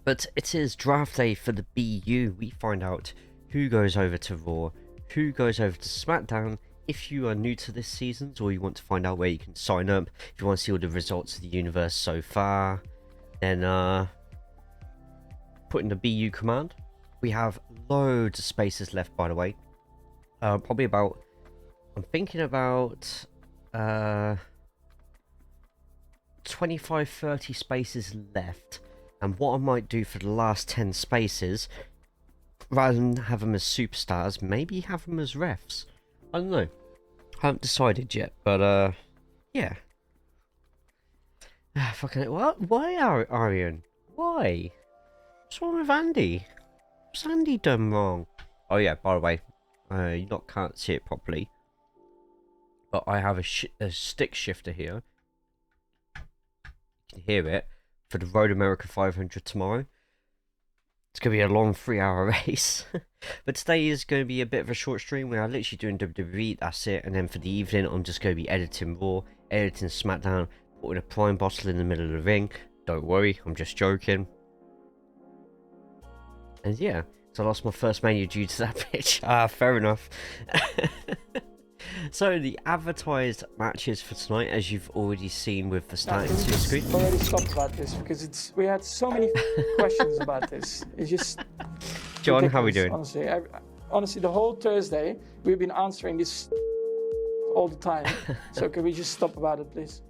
But it is draft day for the BU. We find out who goes over to Raw, who goes over to SmackDown. If you are new to this season, or you want to find out where you can sign up, if you want to see all the results of the universe so far, then put in the BU command. We have loads of spaces left, by the way. Probably about, I'm thinking about 25-30 spaces left. And what I might do for the last 10 spaces, rather than have them as superstars, maybe have them as refs. I don't know. I haven't decided yet, but yeah. Fucking what? Why, Arian? Why? What's wrong with Andy? What's Andy done wrong? Oh yeah, by the way, you can't see it properly, but I have a stick shifter here. You can hear it for the Road America 500 tomorrow. It's going to be a long 3-hour race. But today is going to be a bit of a short stream where I'm literally doing WWE, that's it. And then for the evening, I'm just going to be editing Raw, editing SmackDown, putting a prime bottle in the middle of the ring. Don't worry, I'm just joking. And yeah, so I lost my first menu due to that pitch. Fair enough. So the advertised matches for tonight, as you've already seen with the starting to screen. Already stopped about this because we had so many questions about this. It's just John, how are we doing? Honestly, the whole Thursday we've been answering this all the time. So can we just stop about it, please?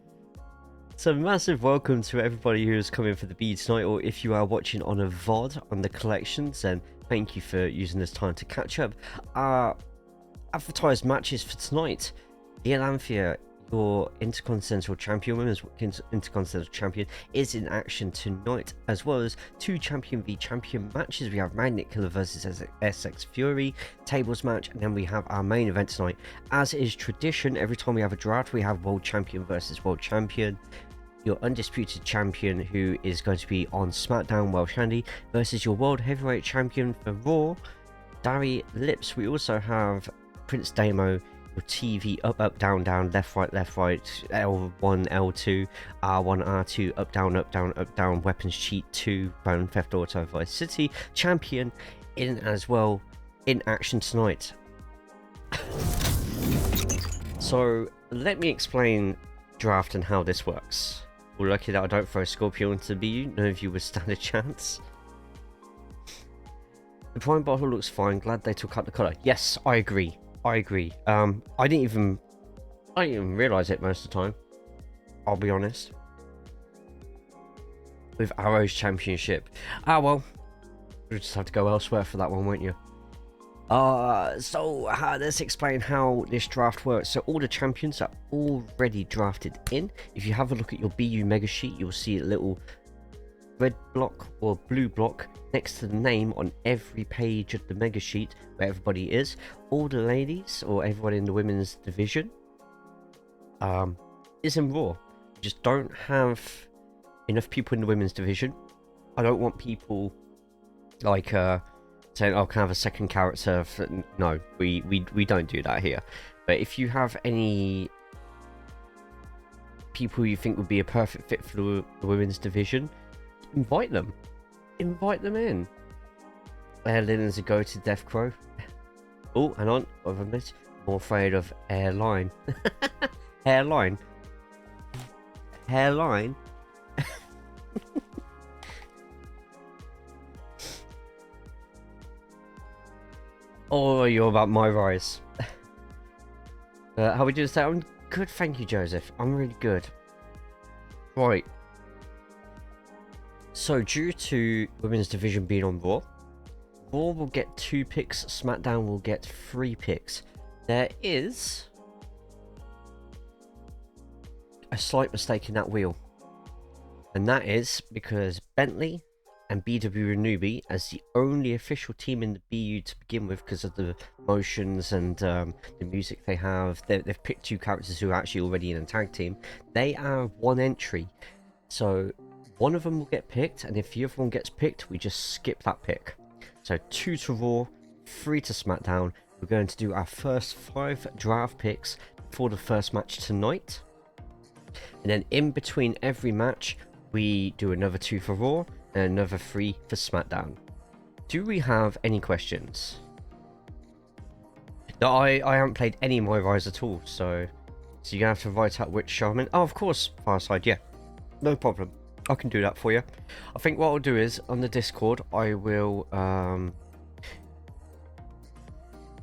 So massive welcome to everybody who is coming for the BU tonight, or if you are watching on a VOD on the collections, then thank you for using this time to catch up. Advertised matches for tonight: the Alanthea, your Intercontinental Champion, Women's Intercontinental Champion, is in action tonight, as well as 2 Champion v Champion matches. We have Magnet Killer versus SX Fury tables match, and then we have our main event tonight. As is tradition, every time we have a draft, we have World Champion versus World Champion. Your Undisputed Champion, who is going to be on SmackDown, Welsh Andy, versus your World Heavyweight Champion for Raw, Dari Lips. We also have Prince Damo, your TV up, down, left, right, L1, L2, R1, R2, up, down, weapons cheat 2, Grand Theft Auto Vice City champion in as well, in action tonight. So let me explain draft and how this works. We're lucky that I don't throw Scorpio into the BU, none of you would stand a chance. The prime bottle looks fine, glad they took out the colour. Yes, I agree. I didn't even realise it most of the time, I'll be honest. With Arrow's Championship. Well, you'll just have to go elsewhere for that one, won't you? So let's explain how this draft works. So all the champions are already drafted in. If you have a look at your BU mega sheet, you'll see a little red block or blue block next to the name on every page of the mega sheet where everybody is. All the ladies, or everyone in the women's division, is in Raw. We just don't have enough people in the women's division. I don't want people like saying, "Oh, can I have a second character?" No, we don't do that here. But if you have any people you think would be a perfect fit for the women's division, invite them in. Lynn's a go to Death Crow. Oh, hang on, I've admitted, more afraid of airline. Hairline. Oh, you're about my rise. How we do this? I'm good, thank you, Joseph. I'm really good. Right. So, due to women's division being on Raw will get 2 picks, SmackDown will get 3 picks. There is a slight mistake in that wheel, and that is because Bentley and BW Newbie, as the only official team in the BU to begin with, because of the motions and the music they have, they've picked 2 characters who are actually already in a tag team. They are 1 entry, so one of them will get picked, and if the other one gets picked, we just skip that pick. So 2 to Raw, 3 to SmackDown. We're going to do our first 5 draft picks for the first match tonight, and then in between every match we do another 2 for Raw, and another 3 for SmackDown. Do we have any questions? No, I haven't played any of my Rise at all, so you're gonna have to write out which Shaman. Oh, of course, Fireside, yeah. No problem. I can do that for you. I think what I'll do is, on the Discord, I will,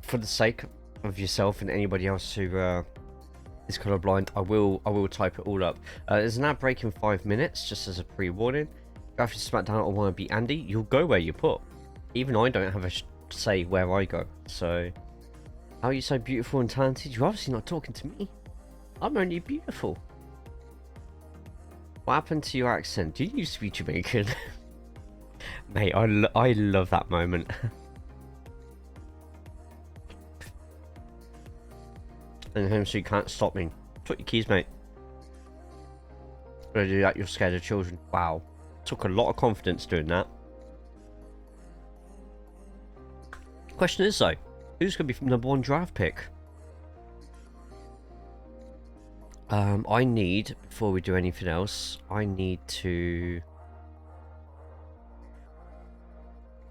for the sake of yourself and anybody else who is colorblind, I will type it all up. There's an ad break in 5 minutes, just as a pre-warning. After SmackDown, I want to beat Andy. You'll go where you put. Even I don't have a say where I go. So, how are you so beautiful and talented? You're obviously not talking to me. I'm only beautiful. What happened to your accent? Do you used to be Jamaican? Mate, I love that moment. And him, so you can't stop me. Put your keys, mate. Gonna do that, you're scared of children. Wow. Took a lot of confidence doing that. Question is though, who's gonna be from number 1 draft pick? I need, before we do anything else, I need to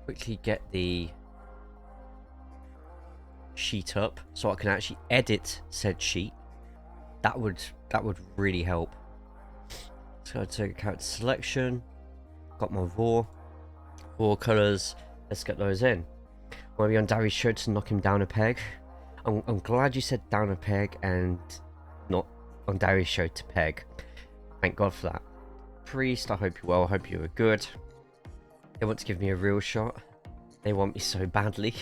quickly get the sheet up so I can actually edit said sheet. That would really help. So I take character selection, got my raw colors. Let's get those in. Want to be on Darius' show to knock him down a peg. I'm glad you said down a peg and not on Darius' show to peg. Thank God for that. Priest, I hope you're well. I hope you were good. They want to give me a real shot. They want me so badly.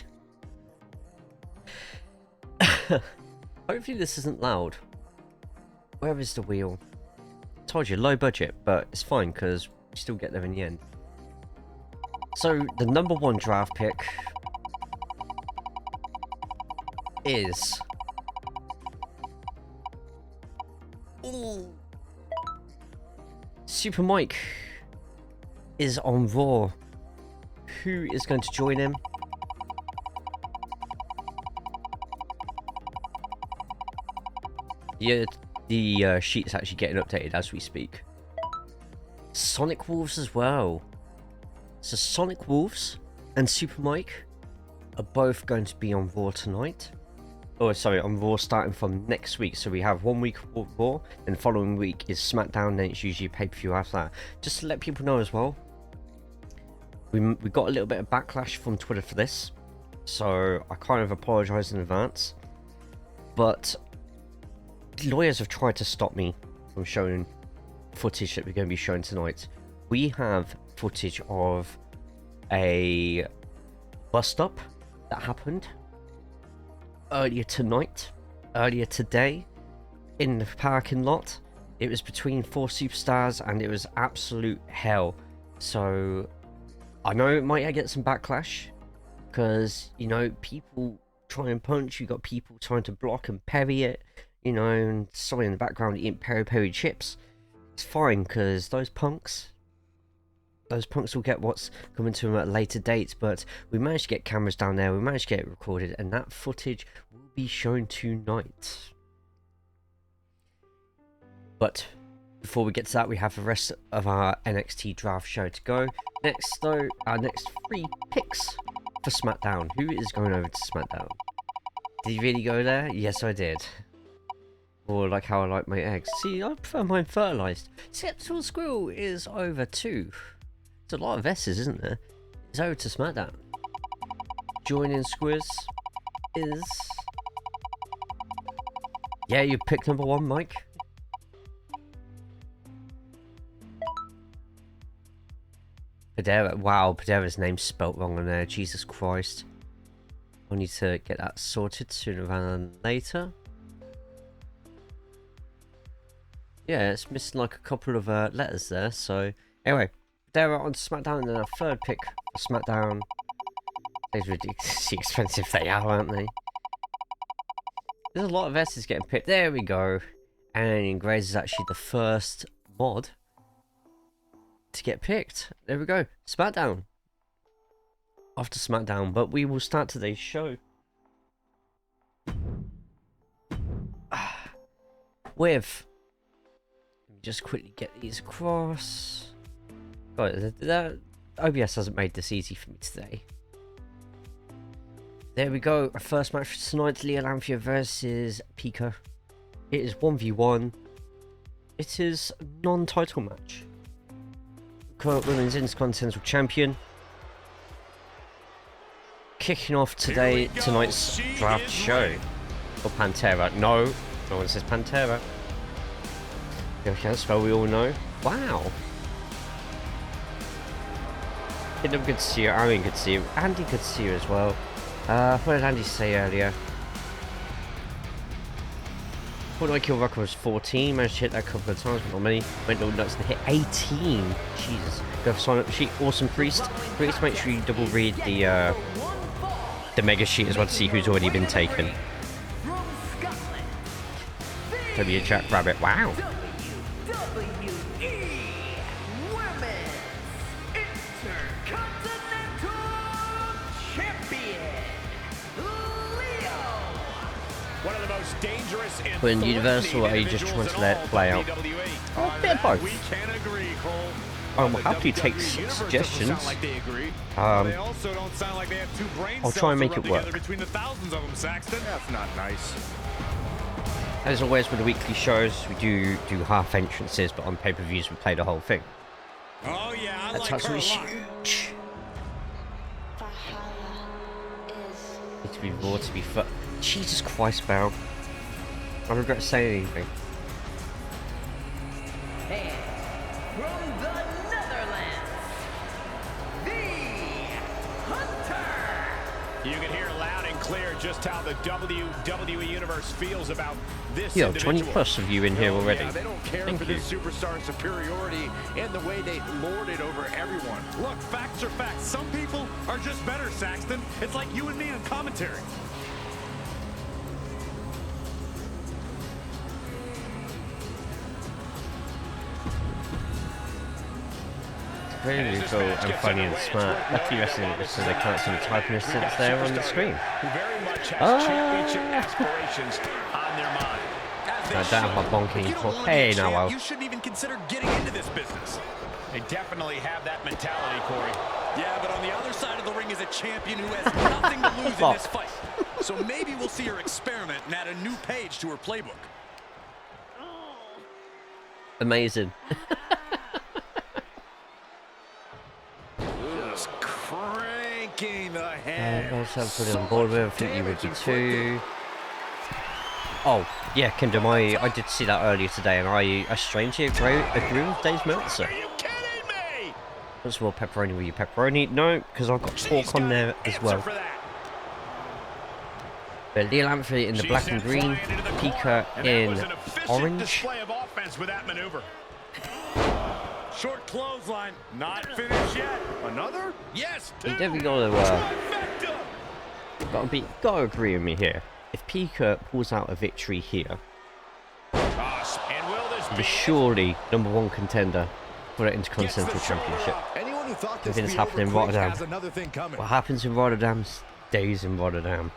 Hopefully this isn't loud. Where is the wheel? Told you, low budget, but it's fine because we still get there in the end. So the number 1 draft pick is... Ooh. Super Mike is on Raw. Who is going to join him? Yeah, the sheet's actually getting updated as we speak. Sonic Wolves as well. So Sonic Wolves and Super Mike are both going to be on Raw tonight. Oh, sorry, on Raw starting from next week. So we have 1 week of Raw, and the following week is SmackDown, then it's usually a pay-per-view after that. Just to let people know as well, we got a little bit of backlash from Twitter for this, so I kind of apologise in advance. But lawyers have tried to stop me from showing footage that we're going to be showing tonight. We have footage of a bust up that happened earlier today in the parking lot. It was between 4 superstars and it was absolute hell. So I know it might get some backlash because, you know, people try and punch, you got people trying to block and parry it, you know, and somebody in the background eating peri chips. It's fine because those punks will get what's coming to them at a later date, but we managed to get cameras down there, we managed to get it recorded, and that footage will be shown tonight. But before we get to that, we have the rest of our NXT draft show to go. Next though, our next 3 picks for SmackDown. Who is going over to SmackDown? Did you really go there? Yes, I did. Or like how I like my eggs. See, I prefer mine fertilised. Sceptral Squirrel is over too. There's a lot of S's, isn't there? It's over to SmackDown. Joining Squiz is... Yeah, you picked number 1, Mike. Padera. Wow, Padera's name's spelt wrong on there. Jesus Christ. I need to get that sorted sooner rather than later. Yeah, it's missing like a couple of letters there, so... Anyway, Padera on SmackDown, and then our 3rd pick for SmackDown. These ridiculously expensive they are, aren't they? There's a lot of S's getting picked. There we go. And Graze is actually the first mod to get picked. There we go. SmackDown. After SmackDown, but we will start today's show with... Let me just quickly get these across. God, OBS hasn't made this easy for me today. There we go. Our first match for tonight, Leah Lamphia versus Pika. It is 1v1. It is a non-title match. Current Women's Intercontinental Champion. Kicking off tonight's draft show. Or Pantera. No one says Pantera. Okay, that's spell we all know. Wow. Kingdom good to see you. Aaron good to see you. Andy good to see you as well. What did Andy say earlier? Thought my kill record was 14. Managed to hit that a couple of times, but not many. Went all nuts to hit 18. Jesus. Go for sign up sheet. Awesome Priest. Please make sure you double read the mega sheet as well to see who's already been taken. W Jack Rabbit. Wow. When Universal, are you just trying to let it play out? A bit of both. I'll happily take suggestions. I'll try and make it work. As always with the weekly shows, we do half entrances, but on pay-per-views we play the whole thing. Oh yeah, that's absolutely huge. Need to be raw to be fun. Jesus Christ, Bell. I regret saying anything. And from the Netherlands, the Hunter. You can hear loud and clear just how the WWE Universe feels about this individual. 20 plus of you in here already. Yeah, they don't care for this superstar superiority and the way they lord it over everyone. Look, facts are facts. Some people are just better, Saxton. It's like you and me in commentary. Very neutral and funny and smart. Lucky wrestling so they can't see the typing assistants there on the screen. Very much has championship aspirations on their mind. Damn, my bonking. Hey, now well. You shouldn't even consider getting into this business. They definitely have that mentality, Corey. Yeah, but on the other side of the ring is a champion who has nothing to lose in this fight. So maybe we'll see her experiment and add a new page to her playbook. Amazing. Just cranking the head. I'll put it on board with. I think you would be too. Oh, yeah, Kingdom, I did see that earlier today, and I strangely agree with Dave Meltzer. Are you kidding me? What's more pepperoni with you? Pepperoni? No, because I've got pork on there as well. But Leah Lamphia in the black and green, Pika in orange. Display of offense with that maneuver. Short clothesline, not finished yet. Another? Yes. You definitely gotta agree with me here. If Pika pulls out a victory here, he's surely #1 contender for the Intercontinental Championship. Everything's happening in Rotterdam. What happens in Rotterdam stays in Rotterdam.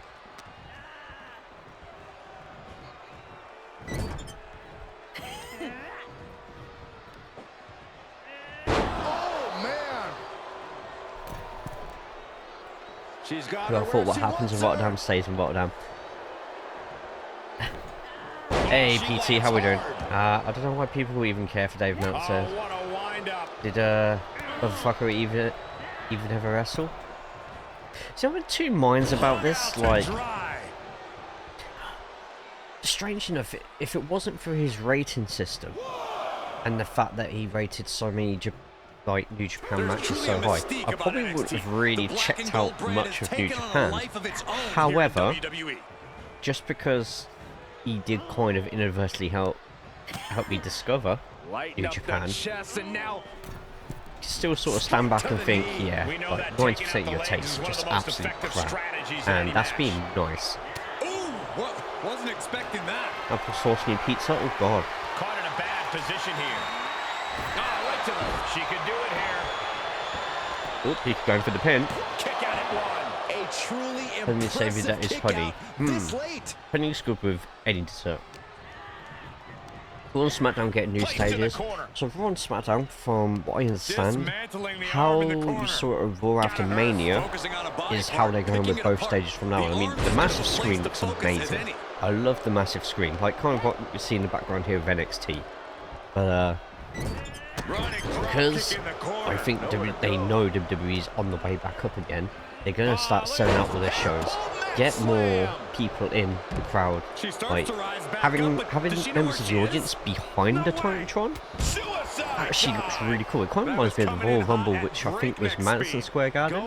I thought what happens in Rotterdam stays in Rotterdam. Hey PT, how we doing? I don't know why people even care for Dave Meltzer. Did motherfucker even ever wrestle? So I'm in two minds about this. Like, strange enough, if it wasn't for his rating system and the fact that he rated so many New Japan matches so high, I probably wouldn't have really checked out much of New Japan. However, just because he did kind of inadvertently help me discover New Japan, still sort of stand back and think, yeah, like 90% of your taste is just absolute crap, and that's been nice. Wasn't expecting that. Apple sauce and pizza, oh god. Caught in a bad position here. Right to the, she could do it here. Oh, he's going for the pin. Kick out at one. A truly impressive. Let me save you that is funny. Pudding's good with any dessert. Raw and SmackDown get new stages. So Raw and SmackDown, from what I understand, how you sort of Raw after Mania is how they're going with both stages from now on. I mean, the massive screen looks amazing. I love the massive screen, like kind of what you see in the background here of NXT. But because I think they know WWE's on the way back up again, they're going to start selling out all their shows, get more people in the crowd, like having members of the audience behind the Titantron actually looks really cool. It kind of reminds me of the Royal Rumble, which I think was Madison Square Garden,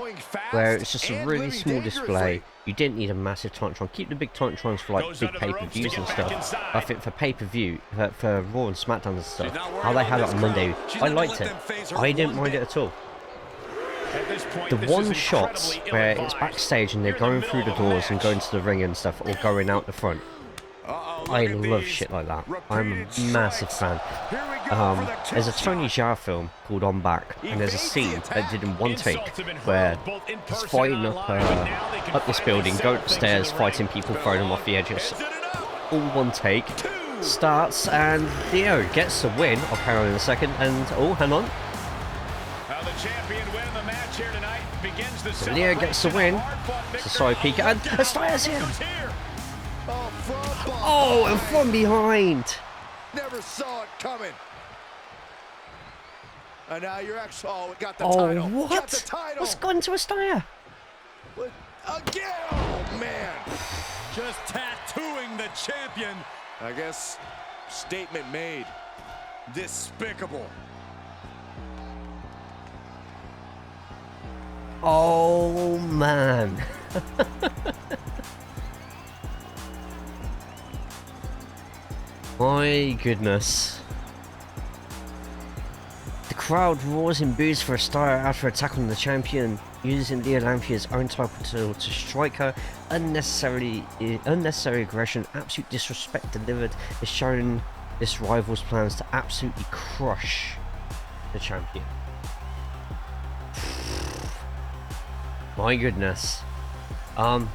where it's just a really small display. You didn't need a massive Titantron. Keep the big Titantrons for like big pay-per-views and stuff. I think for pay-per-view, for Raw and SmackDown and stuff, how they had it on Monday, I liked it. I didn't mind it at all. The one shots where it's backstage and they're going through the doors and going to the ring and stuff, or going out the front, I love shit like that. I'm a massive fan. There's a Tony Jaa film called On Back, and there's a scene that did in one take where he's fighting up this building, going upstairs, fighting people, throwing them off the edges. All one take. Starts, and Theo gets the win. I'll carry on in a second. And oh, hang on. So Leo gets the win. It's a side peek, and Styles here. Oh, and from behind. Never saw it coming. And now you're actually got the title. title. What? Got the title. What's gone to a Steyer? Again. Oh man. Just tattooing the champion. I guess statement made. Despicable. Oh man. My goodness. The crowd roars in boos for a Steyer after attacking the champion, using Leah Lamphere's own title to strike her. Unnecessary aggression, absolute disrespect delivered is showing this rival's plans to absolutely crush the champion. My goodness. Damn,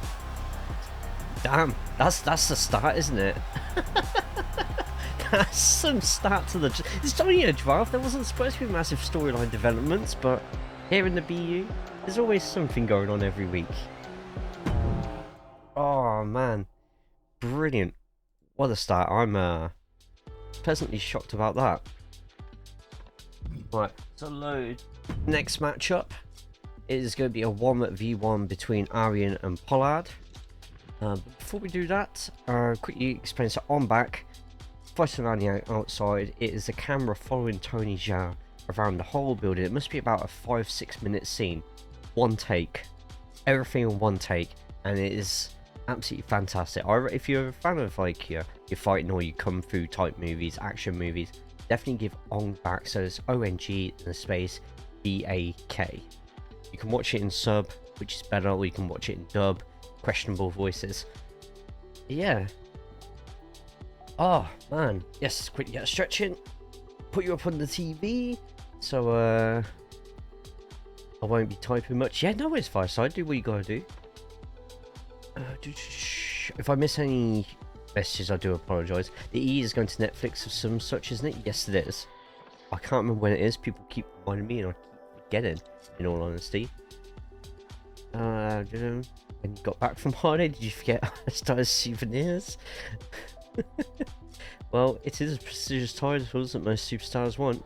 that's the start, isn't it? That's some start to the... It's only a draft. There wasn't supposed to be massive storyline developments, but here in the BU, there's always something going on every week. Oh man, brilliant! What a start! I'm pleasantly shocked about that. Right, so load. Next matchup is going to be a 1v1 between Arian and Pollard. Before we do that, quickly explain. So on back, fighting around the outside, it is a camera following Tony Jaa around the whole building. It must be about a 5-6 minute scene, one take, everything in one take, and it is absolutely fantastic. If you're a fan of like your fighting or your kung fu type movies, action movies, definitely give On Back. So it's ONG and a space BAK. You can watch it in sub, which is better, or you can watch it in dub. Questionable voices. Yeah. Oh man. Yes, quickly get stretching. Put you up on the TV. So I won't be typing much. Yeah, no, it's Fireside. Do what you gotta do. If I miss any messages, I do apologise. The E is going to Netflix of some such, isn't it? Yes, it is. I can't remember when it is. People keep reminding me, and I keep forgetting, in all honesty. When you got back from holiday, did you forget Stars souvenirs? Well, it is a prestigious title that most superstars want.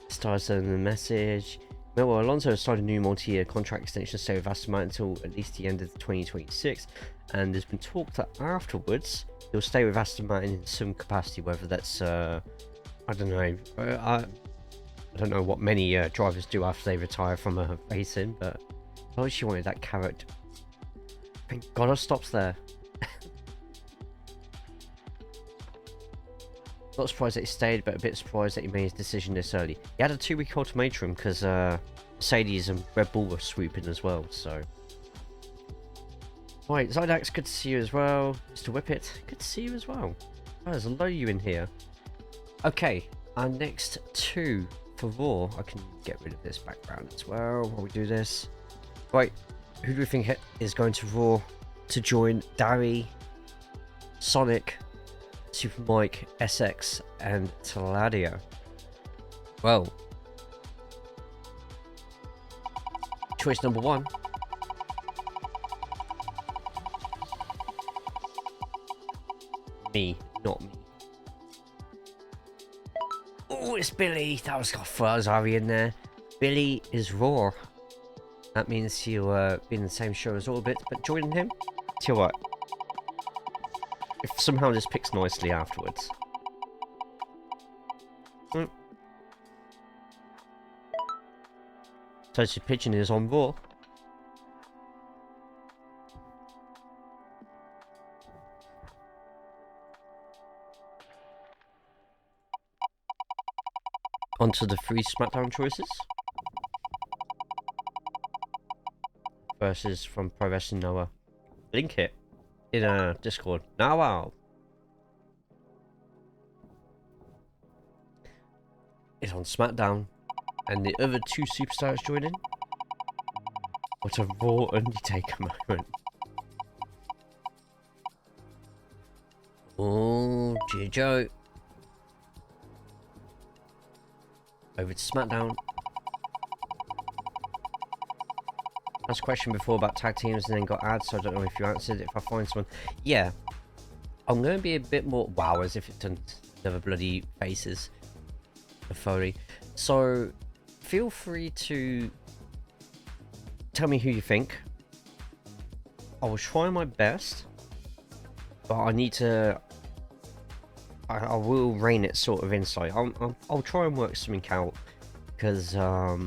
Stars sending a message. Well, Alonso has signed a new multi-year contract extension to stay with Aston Martin until at least the end of 2026, and there's been talk that afterwards he'll stay with Aston Martin in some capacity, whether that's I don't know. I don't know what many drivers do after they retire from racing, but oh, she wanted that character. Thank God I stopped there. Not surprised that he stayed, but a bit surprised that he made his decision this early. He had a 2-week ultimatum because Mercedes and Red Bull were swooping as well, so... Right, Zydax, good to see you as well. Mr. Whippet, good to see you as well. Oh, there's a lot of you in here. Okay, our next two for Raw. I can get rid of this background as well while we do this. Right, who do we think is going to Raw to join Dari, Sonic, Super Mike, SX, and Taladio. Well, choice number 1. Me, not me. Oh, it's Billy. That was Ari in there. Billy is Raw. That means he'll be in the same show as Orbit, but joining him, tell you what, if somehow this picks nicely afterwards. Toasted Pigeon is on Raw. Onto the 3 SmackDown choices. Versus from Pro Wrestling Noah. Link it in Discord. Now wow. It's on SmackDown. And the other 2 superstars joining. What a Raw Undertaker moment. Oh, G.I. Joe. Over to SmackDown. Asked a question before about tag teams and then got ads, so I don't know if you answered it. If I find someone, yeah, I'm going to be a bit more wow, as if it's done never bloody faces of Foley. So feel free to tell me who you think. I will try my best, but I need to. I will rein it sort of inside. I'll try and work something out because I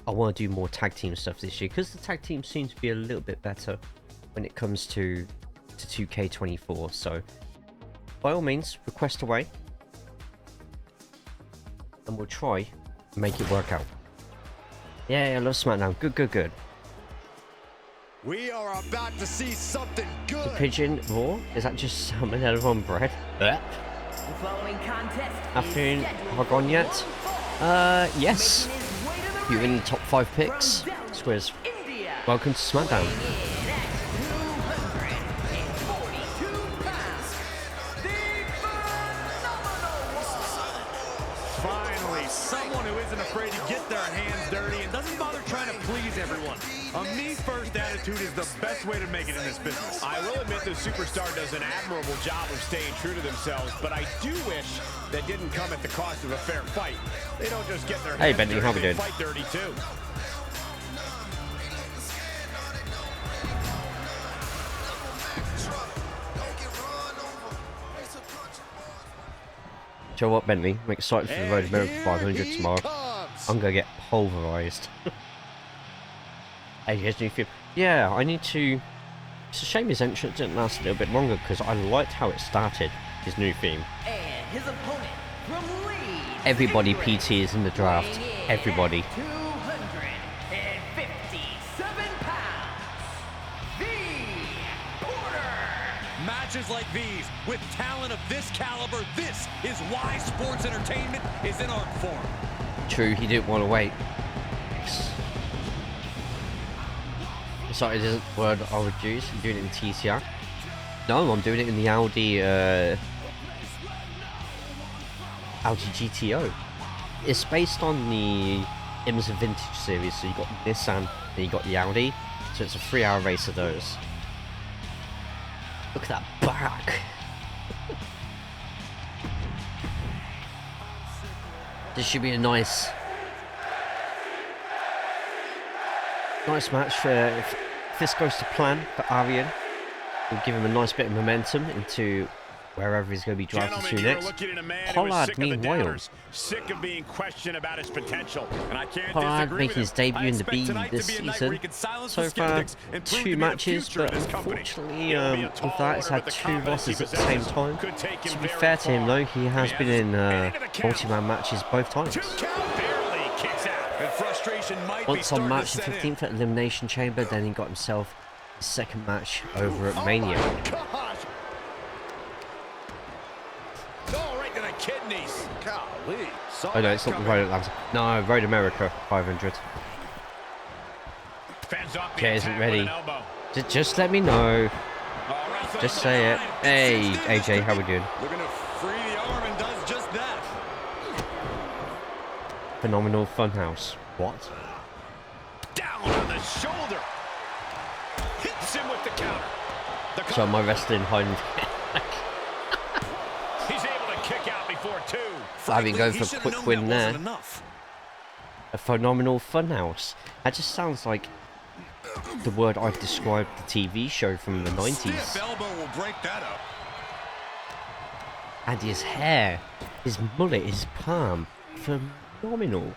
want to do more tag team stuff this year because the tag team seems to be a little bit better when it comes to 2K24. So by all means, request away, and we'll try and make it work out. Yeah, I love SmackDown. Good. We are about to see something good. The Pigeon Raw? Is that just salmonella on bread? The following contest Afternoon, have I gone yet? Yes. You're in the top 5 picks. Squiz. Welcome to SmackDown. Finally, someone who isn't afraid to get their hands dirty and doesn't bother trying to please everyone. A me-first attitude is the best way to make it in this business. I will admit the superstar does an admirable job of staying true to themselves, but I do wish that didn't come at the cost of a fair fight. They don't just get their hands Bentley, dirty, how we they doing? fight dirty too. Do you know what, Bentley? I'm excited for the Road America 500 tomorrow. I'm gonna get pulverized. Hey, here's new film. Yeah, I need to. It's a shame his entrance didn't last a little bit longer because I liked how it started. His new theme. And his opponent from Leeds, Everybody England, PT is in the draft. weighing in Everybody. at 257 pounds, the Porter. Matches like these, with talent of this caliber, this is why sports entertainment is in art form. True, he didn't want to wait. Sorry, it isn't word I would use. I'm doing it in TCR. No, I'm doing it in the Audi GTO. It's based on the immersive vintage series, so you got Nissan and you got the Audi, so it's a 3-hour race of those. Look at that back. This should be a nice match. If this goes to plan for Arian, we'll give him a nice bit of momentum into wherever he's going to be drafted to next. Pollard, meanwhile, sick of being questioned about his potential, and I can't Pollard disagree making his with him. debut in the B this season. So far, 2 matches, but unfortunately, with that, he's had 2 losses at the same time. To be fair to him, though, he has been in multi-man matches both times. Once on March the 15th at Elimination Chamber, then he got himself his second match over at Mania. Right to the kidneys. Golly. Oh no, it's not the Road Atlanta. No, Road America 500. Jay isn't ready. Just let me know. Just say it. Hey, AJ, how we doing? Looking to free the arm and does just that. Phenomenal Funhouse. What? Down on the shoulder. Hits him with the counter. So my wrestling hiding. He's able to kick out before two. I've been going for a quick win there. A phenomenal funhouse. That just sounds like the word I've described the TV show from the 90s. Stiff elbow will break that up. And his hair, his mullet, his palm, phenomenal.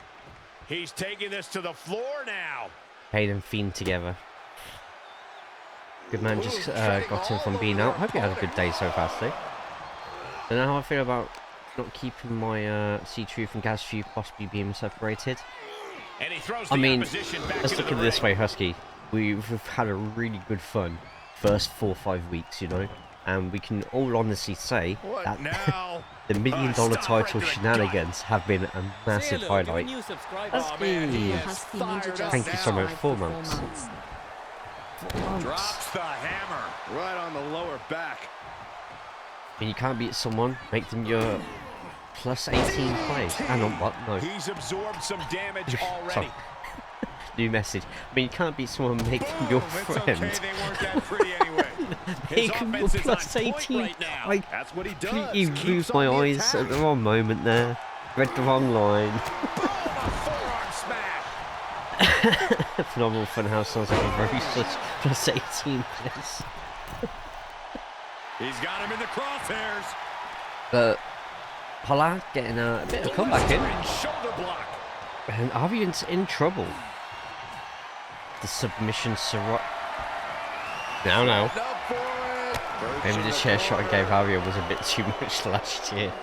He's taking this to the floor now. Pain and Fiend together. Good man just got him from being out. Hope you had a good day so far, Steve. Don't know how I feel about not keeping my C-Truth and Gaz-Truth possibly being separated. And he throws I the mean, opposition back let's into look at the it this ring. way, Husky. We've had a really good fun first 4 or 5 weeks, you know, and we can all honestly say What that now? the $1 million Stop right title to the shenanigans have been a massive highlight. Husky, thank you so much. 4 months. 4 months. Drops the hammer right on the lower back. When you can't beat someone, make them your plus 18 plays. And on what? No. He's absorbed some damage already. Sorry. New message. I mean, you can't beat someone, make them your It's friend. okay, they weren't that pretty anyway. His Make them your offense is plus on point 18. right now. I That's what he does. completely Keeps moved on my the eyes attack. at the wrong moment there. Read the wrong line. Forearm smash. Phenomenal Funhouse sounds like a very such plus 18 place. He's got him in the crosshairs. But Pollard getting a bit of a comeback in. Shoulder block. And Arian's in trouble. The submission Sarot. Now. Up for it. Maybe the chair shot I gave Arian was a bit too much last year.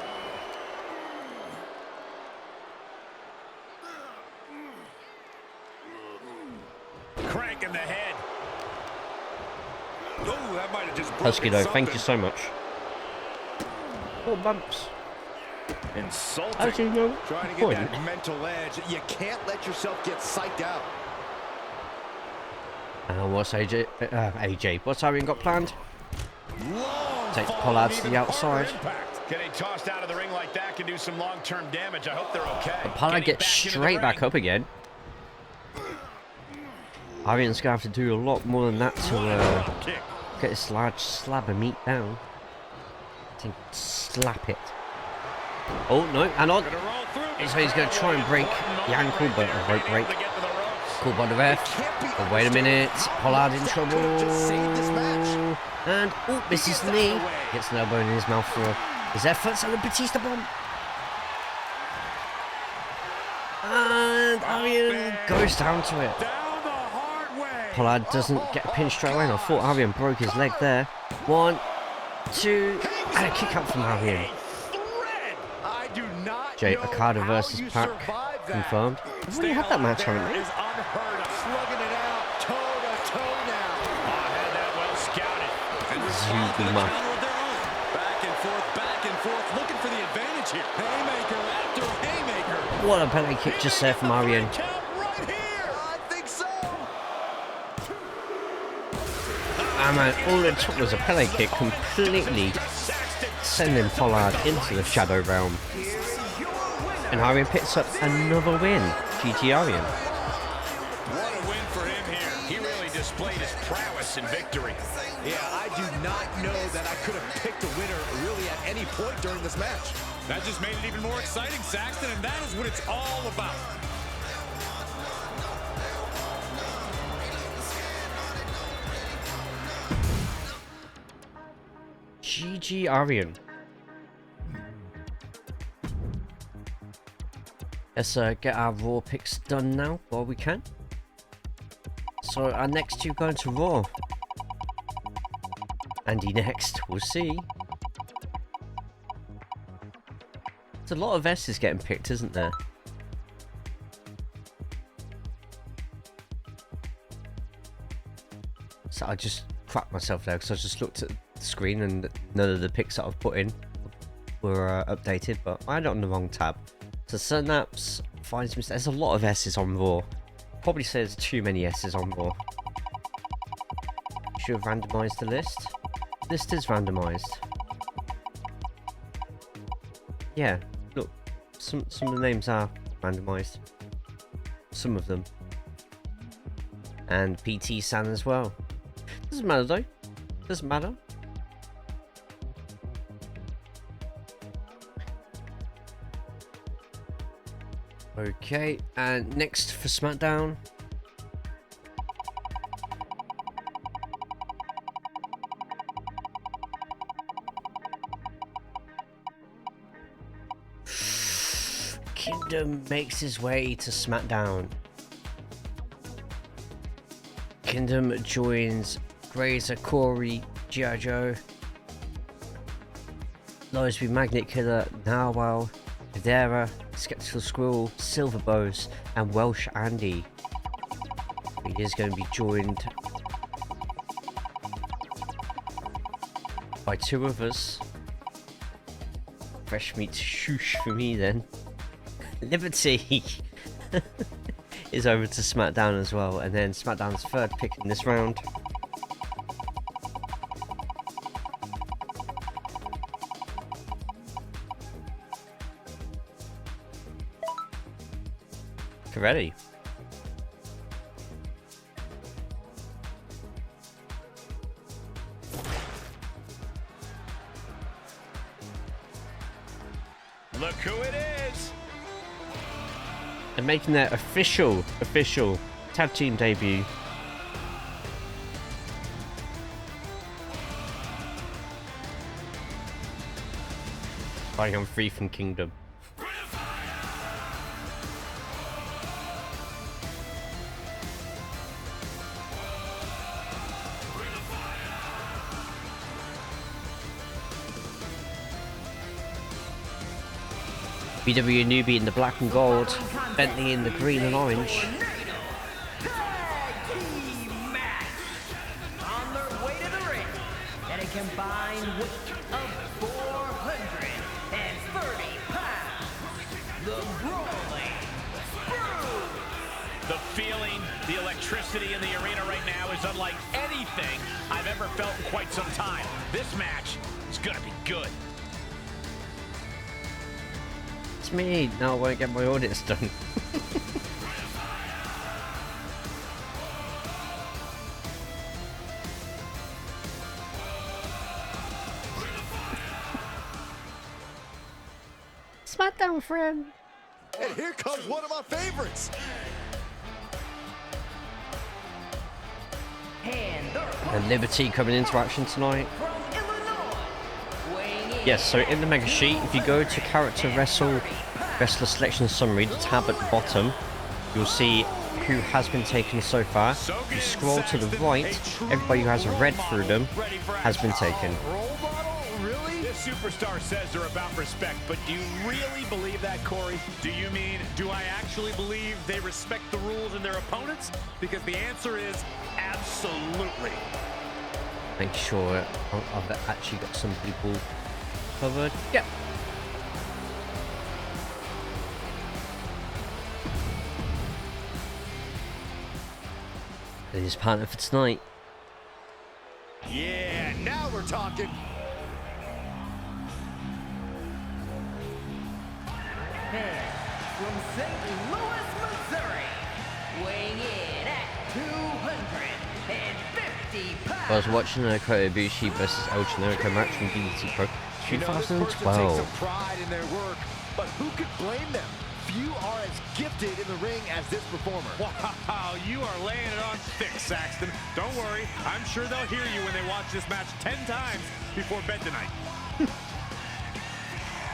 Crank in the head. Oh, that might have just Husky broken though, thank you something. so much. Oh, bumps. Insulting. How do you know? Trying to get Point. that mental edge. You can't let yourself get psyched out. What's AJ? What's Arian got planned? Long Takes fall, Pollard to even the harder outside. impact. Getting tossed out of the ring like that can do some long-term damage. I hope they're okay. But Pollard Getting gets back into the straight back ring. up again. Arian's going to have to do a lot more than that to Drop kick. get this large slab of meat down. To slap it. Oh, no, and on. Gonna roll through. So he's going to try and break the ankle, but a rope break. To get to the ropes. Called by the ref. Oh, wait a minute. Pollard in trouble. And, oh, misses the knee. Gets an elbow in his mouth for his efforts. And the Batista bomb. And Arian goes down to it. Down the hard way. Pollard doesn't get a pin straight away. And I thought Arian broke his leg there. 1, 2, and a kick out from Arian. I do not Jay know Okada how versus you Pac survive that. confirmed. We've already had that match, haven't we? Is unheard of. Slugging it out, toe to toe now. Had that well scouted. And responds to the Zuma. Counter of their own. Back and forth, looking for the advantage here. Haymaker after haymaker. What a penalty kick just there from Arian. Count right here. I think so. Ah man, all it took was a Pele kick completely sending Pollard into the shadow realm. And Arian picks up another win. GG Arian. What a win for him here. He really displayed his prowess in victory. Yeah, I do not know that I could have picked a winner really at any point during this match. That just made it even more exciting, Saxton, and that is what it's all about. GG Arian. Let's get our Raw picks done now while we can. So our next two going to Raw. Andy next, we'll see. There's a lot of S's getting picked, isn't there? So I just cracked myself there because I just looked at the screen and none of the picks that I've put in were updated, but I had it on the wrong tab. So Synapse finds mistakes. There's a lot of S's on Raw. Probably says too many S's on Raw. Should have randomized the list. list is randomized. Yeah, look, some of the names are randomized. Some of them. And PT San as well. Doesn't matter though. Doesn't matter. Okay, and next for SmackDown. Kingdom makes his way to SmackDown. Kingdom joins Grazer, Corey, G.I. Joe, Losby, Magnet Killer, Narwhal, Videra, Skeptical Squirrel, Silver Bows, and Welsh Andy. He is going to be joined by two of us. Fresh meat shoosh for me then. Liberty is over to SmackDown as well, and then SmackDown's third pick in this round. Ready? Look who it is! And making their official tag team debut. Fighting on Free from Kingdom. BW Newbie in the black and gold, Bentley in the green and orange. Tag team match on their way to the ring at a combined weight of 430 pounds. The Brawling Brutes. The feeling, the electricity in the arena right now is unlike anything I've ever felt in quite some time. This match is gonna be good. It's me. Now I won't get my audits done. SmackDown friend. And here comes one of my favorites. And Liberty coming into action tonight. Yes, so in the mega sheet, if you go to character wrestler selection summary, the tab at the bottom, you'll see who has been taken so far. If you scroll to the right, everybody who has a red through them has been taken. Role model? Really? This superstar says they're about respect, but do you really believe that, Corey? Do you mean, do I actually believe they respect the rules and their opponents? Because the answer is absolutely. Make sure I've actually got some people covered. Yep. And his partner for tonight. Yeah, now we're talking. And from St. Louis, Missouri, weighing in at 250 pounds. I was watching Kota Ibushi versus El Generico match from DDT Pro You know, this person takes 2012. some pride in their work, but who could blame them? Few are as gifted in the ring as this performer. Wow, you are laying it on thick, Saxton. Don't worry, I'm sure they'll hear you when they watch this match 10 times before bed tonight.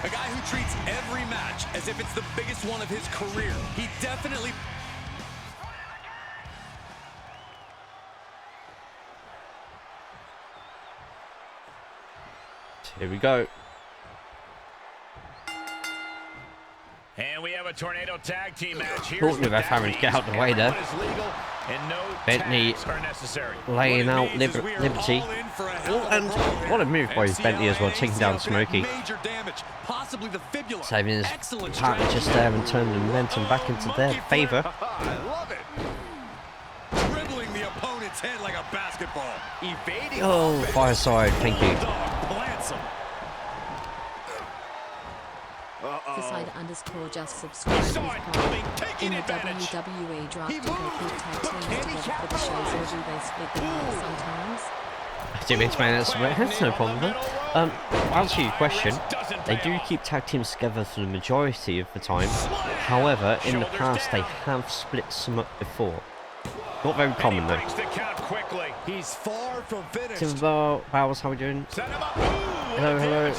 A guy who treats every match as if it's the biggest one of his career. He definitely... Here we go. And we have a tornado tag team match here. Talking about having to get out the way there. Bentley laying out Liberty. Oh, and what a move by Bentley as well, taking down Smokey. Saving his partner just there and turning the momentum back into their favour. I love it. Dribbling the opponent its head like a basketball. Evading. Oh, fireside, thank you. Decider_just subscribe with Prime. In the WWE draft, do they keep tag teams together for the shows, or do they split them up sometimes? I didn't mean to make that's no problem. To answer your question, they do keep tag teams together for the majority of the time. However, in the past, they have split some up before. Not very common though. He's far from finished. Timber Baulls, how we doing? Hello, hello.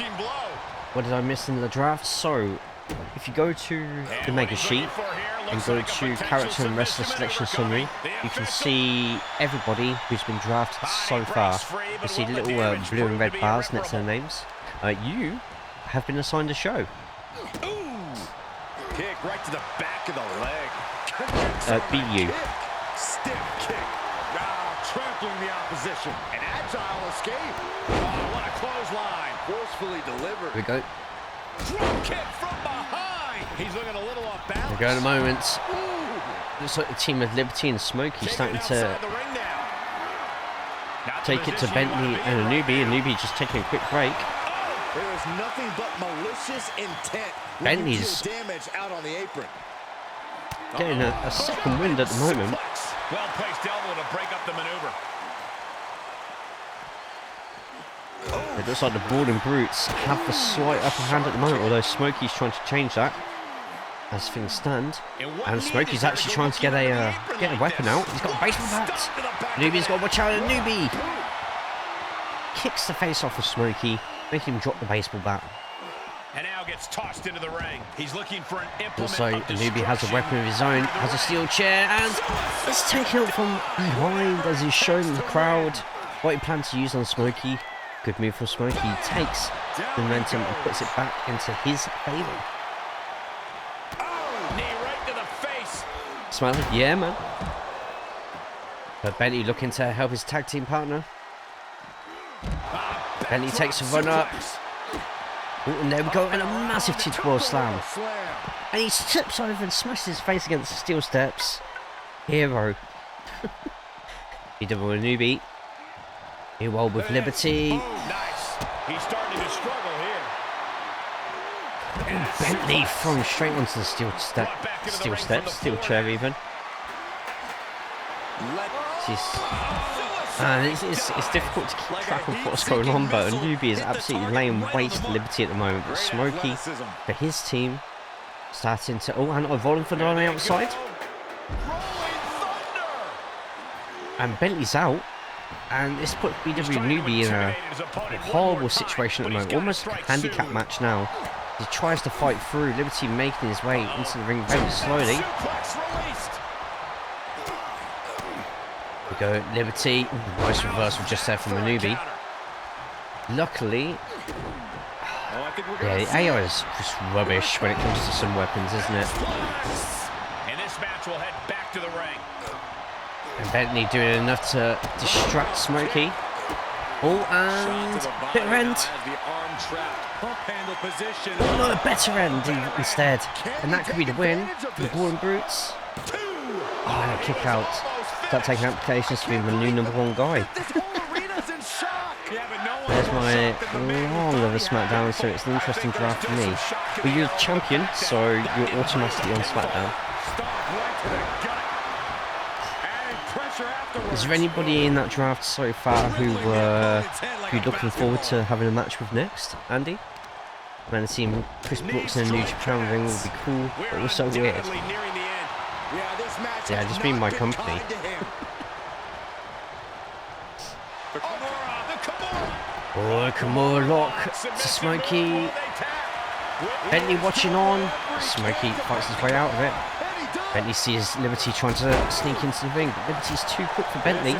What did I miss in the draft? So, if you go to the mega sheet and go to character and wrestler selection summary, you can see everybody who's been drafted so far. You see little blue and red bars next to their names. You have been assigned a show. Kick right to the back of the leg. BU. Stiff kick. Trampling the opposition. An agile escape. Oh, what a clothesline. Forcefully delivered. Here we go. Drop kick from behind. He's looking a little off balance. Here we go in a moment. Looks like the team of Liberty and Smokey starting to take it to Bentley and Anubi. Anubi just taking a quick break. There is nothing but malicious intent. Bentley's damage out on the apron. getting a second wind at the moment. Well placed elbow to break up the maneuver. It looks like the Brawling Brutes have the slight upper hand at the moment, although Smokey's trying to change that as things stand. And Smokey's actually trying to get a weapon out. He's got a baseball bat. Nubi's got to watch out. Nubi kicks the face off of Smokey, making him drop the baseball bat. And now gets tossed into the ring. He's looking for an implement. Also, Anubi has a weapon of his own, has a steel chair, and it's taken out from behind as he's showing the crowd what he plans to use on Smokey. Good move from Smokey. He takes the momentum and puts it back into his favour. Oh, knee right to the face. Smile, yeah, man. But Bentley looking to help his tag team partner. Bentley takes a run up. Ooh, and there we go, and a massive titball slam. And he slips over and smashes his face against the steel steps. Hero. BW Anubi. He rolled with Liberty. Nice. He's starting to struggle here. And Bentley thrown straight onto the steel chair even. And it's difficult to keep track of what's going on, but Anubi is absolutely laying waste to Liberty at the moment. But Smokey, for his team, starting to... Oh, and rolling thunder on the outside. And Bentley's out. And this puts BW Anubi in a horrible situation at the moment. Almost like a handicap match now. He tries to fight through. Liberty making his way into the ring very slowly. We go, Liberty. Nice reversal just there from Anubi. Luckily, yeah, the AI is just rubbish when it comes to some weapons, isn't it? And this match will head back to the ring. And Bentley doing enough to distract Smokey. Oh, and bitter end. Oh no, a better end instead. And that could be the win for the Brawling Brutes. Oh, and a kick out. Start taking applications to be the new #1 guy. There's my long of a SmackDown, so it's an interesting draft for me. But you're champion, so you're automatically on SmackDown. Is there anybody in that draft so far who you're looking forward to having a match with next, Andy? Man, seeing Chris Brooks in a New Japan ring would be cool, but also weird. Yeah, just being my company. Oh, Kimura lock to Smokey. Bentley watching on. Smokey fights his way out of it. Bentley sees Liberty trying to sneak into the ring, but Liberty's too quick for Bentley.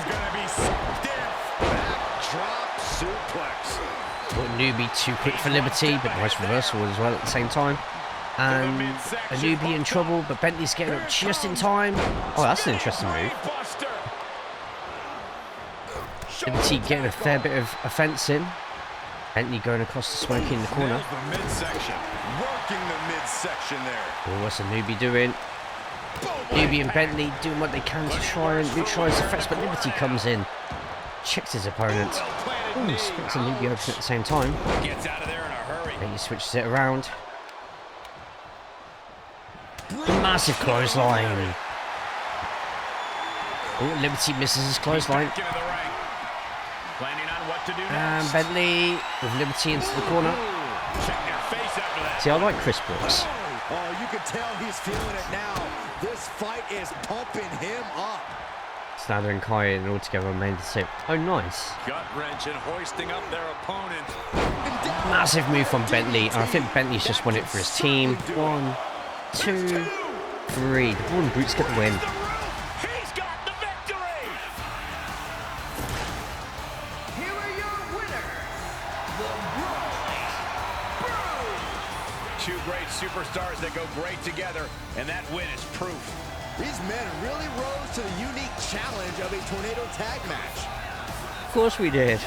Anubi too quick for Liberty, but nice reversal as well at the same time. And Anubi in trouble, but Bentley's getting up just in time. Oh, that's an interesting move. Liberty getting a fair bit of offense in. Bentley going across to Smokey in the corner. Working the midsection there. Oh, what's Anubi doing? Newbie and Bentley doing what they can to try and neutralise the threats, but Liberty comes in, checks his opponent. Ooh, splits and Newbie open at the same time. Gets out of there in a hurry. Then he switches it around. Massive clothesline. Oh, Liberty misses his clothesline. Back into the ring. Planning on what to do And next. Bentley with Liberty into the corner. Check your face after that. See, I like Chris Brooks. Oh, you can tell he's feeling it now. This fight is pumping him up. Snyder and Kai and all together remain the same. Oh, nice. Gut wrench and hoisting up their opponent. Massive move from Bentley. And I think Bentley's just won it for his team. 1, 2, 3. The Braun Brutes get the win. He's got the victory. Here are your winners, the Brawling Brutes. Two great superstars that go great together, and that win is proof. These men really rose to the unique challenge of a tornado tag match. Of course we did.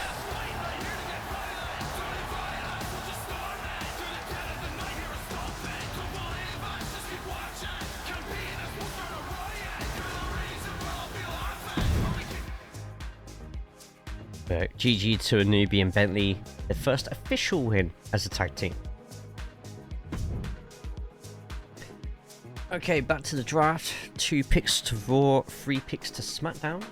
GG to a Newbie and Bentley, their first official win as a tag team. Okay, back to the draft. 2 picks to Raw, 3 picks to SmackDown.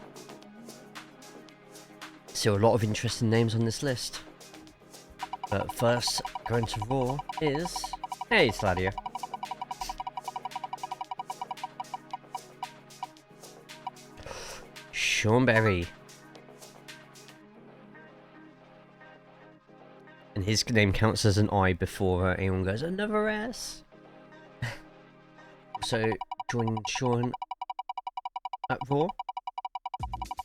Still a lot of interesting names on this list. But first, going to Raw is... Hey, Sladia. Sean Berry. And his name counts as an I before anyone goes, another S. So, join Sean at Raw.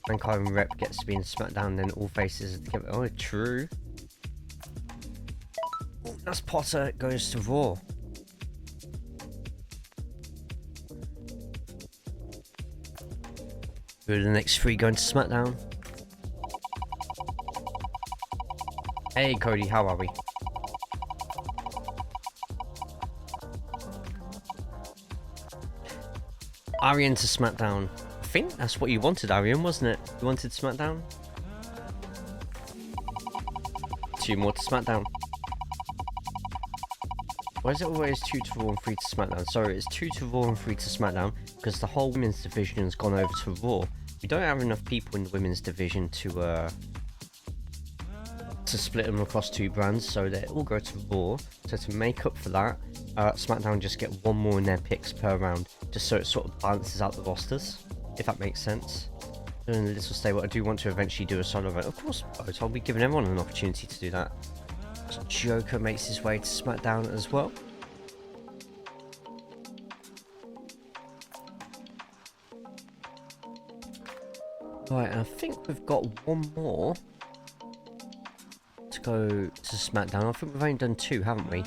And Kyron Rep gets to be in SmackDown, then all faces are together. Oh, true. Ooh, Nas Potter goes to Raw. Who are the next 3 going to SmackDown? Hey Cody, how are we? Arian to SmackDown. I think that's what you wanted, Arian, wasn't it? You wanted SmackDown? 2 more to SmackDown. Why is it always 2 to Raw and 3 to SmackDown? Sorry, it's 2 to Raw and 3 to SmackDown because the whole women's division has gone over to Raw. We don't have enough people in the women's division to split them across 2 brands, so they all go to Raw. So to make up for that, SmackDown just get 1 more in their picks per round, just so it sort of balances out the rosters, if that makes sense. Doing a little stable, I do want to eventually do a solo event. Of course, I'll be giving everyone an opportunity to do that. Joker makes his way to SmackDown as well. Right, and I think we've got 1 more to go to SmackDown. I think we've only done 2, haven't we?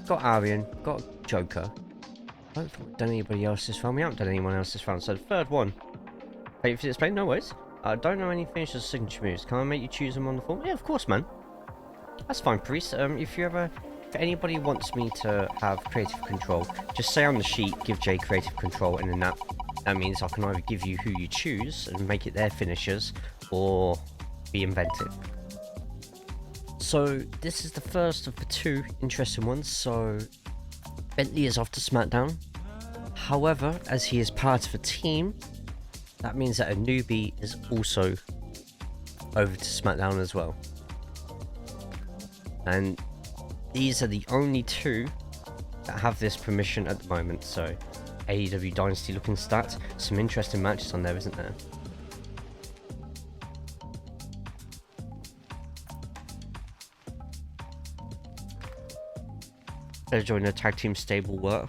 Got Arian, got Joker. I don't think we've done anybody else this round. We haven't done anyone else this round. So the 3rd one. Wait for display, no worries. I don't know any finishers' signature moves. Can I make you choose them on the form? Yeah, of course, man. That's fine, Priest. If anybody wants me to have creative control, just say on the sheet, give Jay creative control, and then that means I can either give you who you choose and make it their finishers, or be inventive. So this is the first of the 2 interesting ones. So Bentley is off to SmackDown. However, as he is part of a team, that means that a newbie is also over to SmackDown as well. And these are the only 2 that have this permission at the moment. So AEW Dynasty looking stats. Some interesting matches on there, isn't there? They're joining a tag team stable work.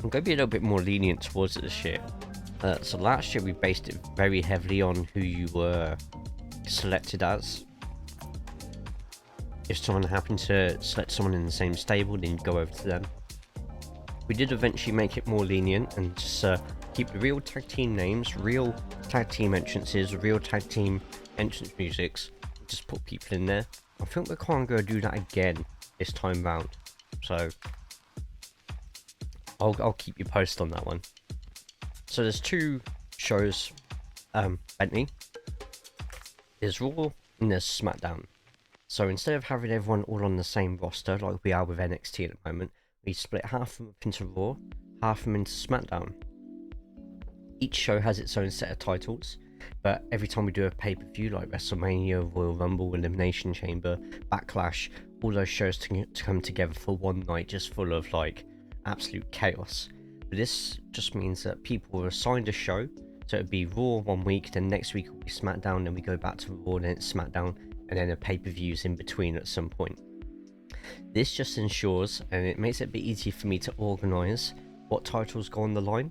I'm going to be a little bit more lenient towards it this year. So last year we based it very heavily on who you were selected as. If someone happened to select someone in the same stable, then you'd go over to them. We did eventually make it more lenient and just keep the real tag team names, real tag team entrances, real tag team entrance musics. Just put people in there. I think we're kind of going to do that again this time round. So I'll keep you posted on that one. So there's 2 shows, Bentley. There's Raw and there's SmackDown. So instead of having everyone all on the same roster like we are with NXT at the moment, we split half of them up into Raw, half of them into SmackDown. Each show has its own set of titles, but every time we do a pay-per-view like WrestleMania, Royal Rumble, Elimination Chamber, Backlash, all those shows to come together for one night just full of like absolute chaos. But this just means that people are assigned a show, so it'd be Raw one week, then next week will be SmackDown, then we go back to Raw, then it's SmackDown, and then a pay-per-views in between at some point. This just ensures, and it makes it a bit easier for me to organise what titles go on the line,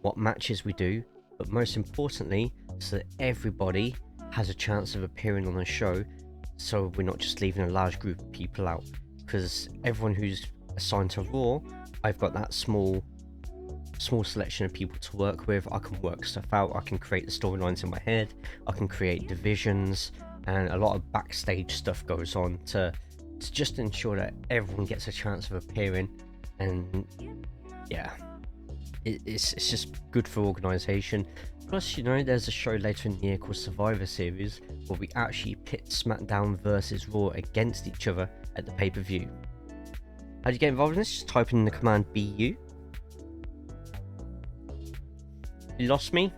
what matches we do, but most importantly, so that everybody has a chance of appearing on the show, so we're not just leaving a large group of people out. Because everyone who's assigned to Raw, I've got that small selection of people to work with. I can work stuff out, I can create the storylines in my head, I can create divisions, and a lot of backstage stuff goes on to just ensure that everyone gets a chance of appearing. And yeah, it's just good for organisation. Plus, you know, there's a show later in the year called Survivor Series where we actually pit SmackDown versus Raw against each other at the pay-per-view. How do you get involved in this? Just type in the command BU. You lost me?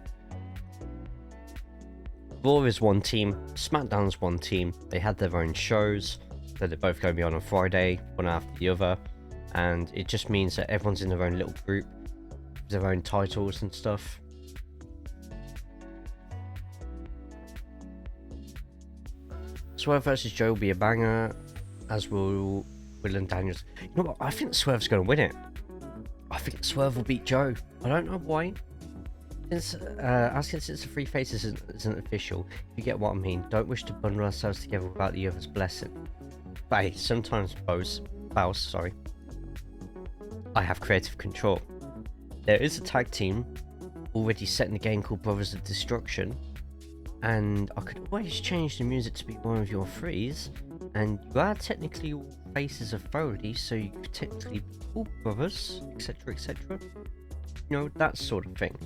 Raw is one team, SmackDown's one team. They had their own shows, so they're both going to be on Friday, one after the other, and it just means that everyone's in their own little group, their own titles and stuff. Swerve versus Joe will be a banger, as will Will and Daniels. You know what? I think Swerve's going to win it. I think Swerve will beat Joe. I don't know why. Since it's a free face isn't official, if you get what I mean, don't wish to bundle ourselves together without the other's blessing. But hey, sometimes Baulls, I have creative control. There is a tag team already set in the game called Brothers of Destruction, and I could always change the music to be one of your threes, and you are technically all faces of authority, so you could technically be all brothers, etc, etc. You know, that sort of thing.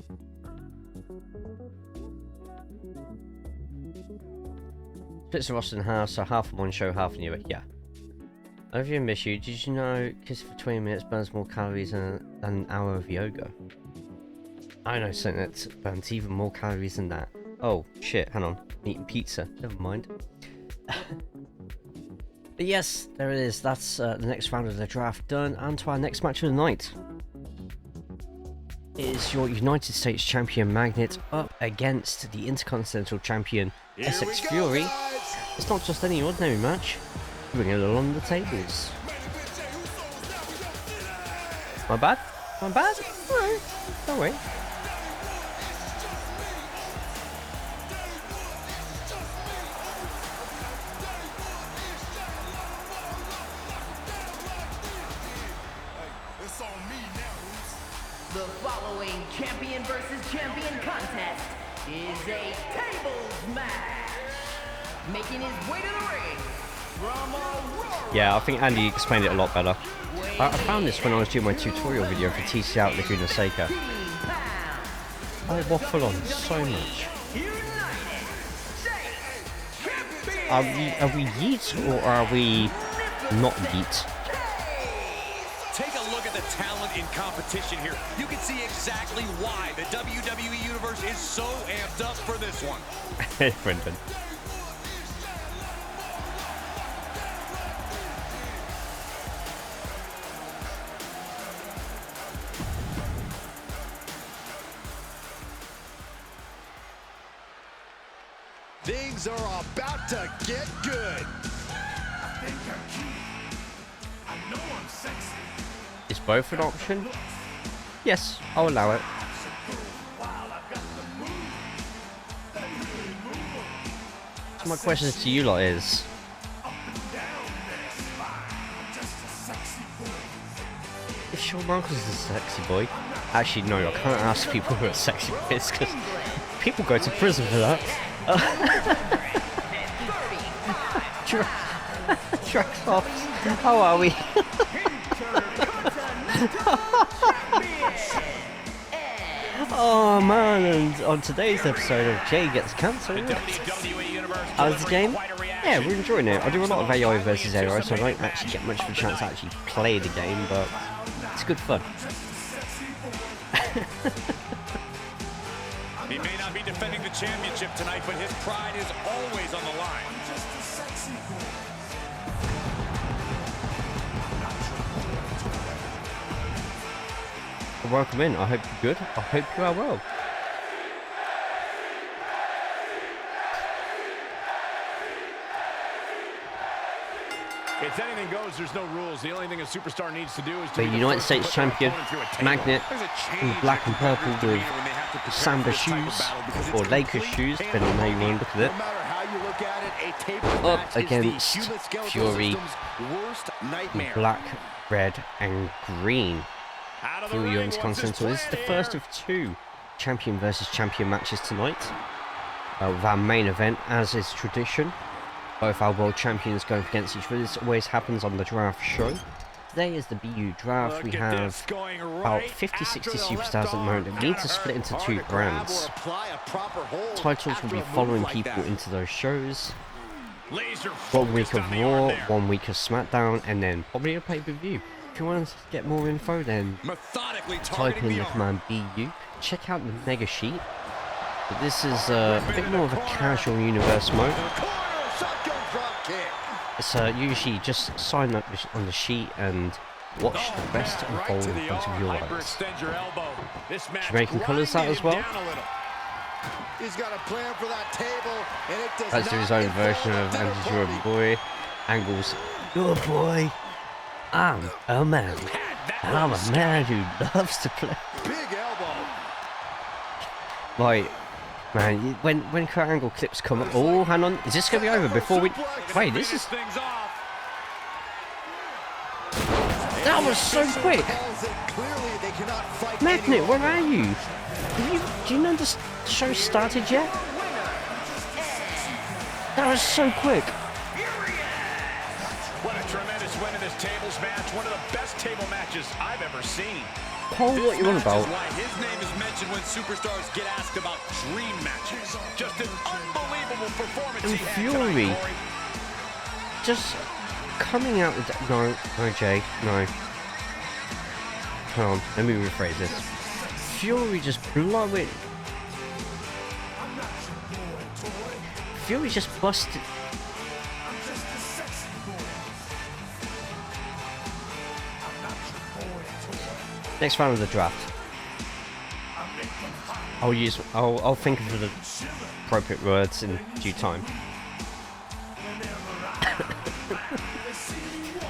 Splits the roster in half, so half on one show, half on the other. Yeah. Over you miss you. Did you know kiss for 20 minutes burns more calories than an hour of yoga? I know something that burns even more calories than that. Oh shit, hang on. I'm eating pizza. Never mind. But yes, there it is. That's the next round of the draft done. And to our next match of the night. It is your United States Champion Magnet up against the Intercontinental Champion Essex Fury. Guys. It's not just any ordinary match. Bring it along the tables. My bad? My bad? Alright. Don't worry. The following champion versus champion contest is a tables match. Making his way to the ring from Aurora. Yeah, I think Andy explained it a lot better. I found this when I was doing my tutorial video for TC Out Laguna Seca. I waffle on so much. Are we yeet or are we not yeet? Take a look at the talent in competition here. You can see exactly why the WWE Universe is so amped up for this one. Hey, Brendan. Things are about to get good. Is both an option? Yes, I'll allow it. So my question to you lot is, if Shawn Michaels is a sexy boy, actually no, I can't ask people who are sexy boys because people go to prison for that. Tracks off. How are we? Oh man, and on today's episode of Jay Gets Cancelled. How's the game? Yeah, we're enjoying it. I do a lot of AI versus AI, so I don't actually get much of a chance to actually play the game, but it's good fun. He may not be defending the championship tonight, but his pride is always on the line. Welcome in. I hope you're good. I hope you are well. It's anything goes, there's no rules. The only thing a superstar needs to do is to The be the United first to States put their champion, opponent through a table. Magnet, There's a in change black and purple in with when they have to prepare Samba for this type of shoes, battle because it's or Lakers complete shoes, depending on how you want to look at it. No matter how you look at it, a table Up match is against the human skeletal Fury, system's worst nightmare. Black, red, and green. Out of the Fury ring, owns what's his Continental. This is the plan first here? of two champion versus champion matches tonight. With our main event, as is tradition. Both our world champions going against each other. This always happens on the draft show. Today is the BU draft. Look We at have this, going about right 50-60 after the superstars left at the moment. arm. We need to split into two Hard to grab brands. or apply a proper hold Titles will after be a move following like people that. into those shows. Laser 1 week focused of on the arm Raw, there. 1 week of SmackDown, and then probably a pay-per-view. If you want to get more info, then Methodically type targeting in the the arm. command BU. Check out the mega sheet. But this is a bit more of a casual universe mode. Corner, shotgun drop kick. It's usually just sign up on the sheet and watch the best unfold in front of your eyes. Hyperextend your elbow. This match Jamaican colours that as well. grinding him down a little. He's got a plan for that table, and it does Let's do his own version of Andy's your boy. Angles. Your boy. I'm a man. I'm a man who loves to play. Big elbow. Like, man, when Kurt Angle clips come up. Oh, hang on. Is this going to be over before we... Wait, this is... Things off. That was so quick. Calls it clearly they cannot fight Magnet, any where longer. are you? Do you know the show started yet? That was so quick. What a tremendous win in this tables match. One of the best table matches I've ever seen. Paul, what you on This about? match is why his name is mentioned when superstars get asked about dream matches. Just an unbelievable performance And he had Fury. tonight, Corey. Just coming out with... No, Jay, no. Hold on, let me rephrase this. Fury just blowing... Fury just busted... Next round of the draft. I'll think of the appropriate words in due time.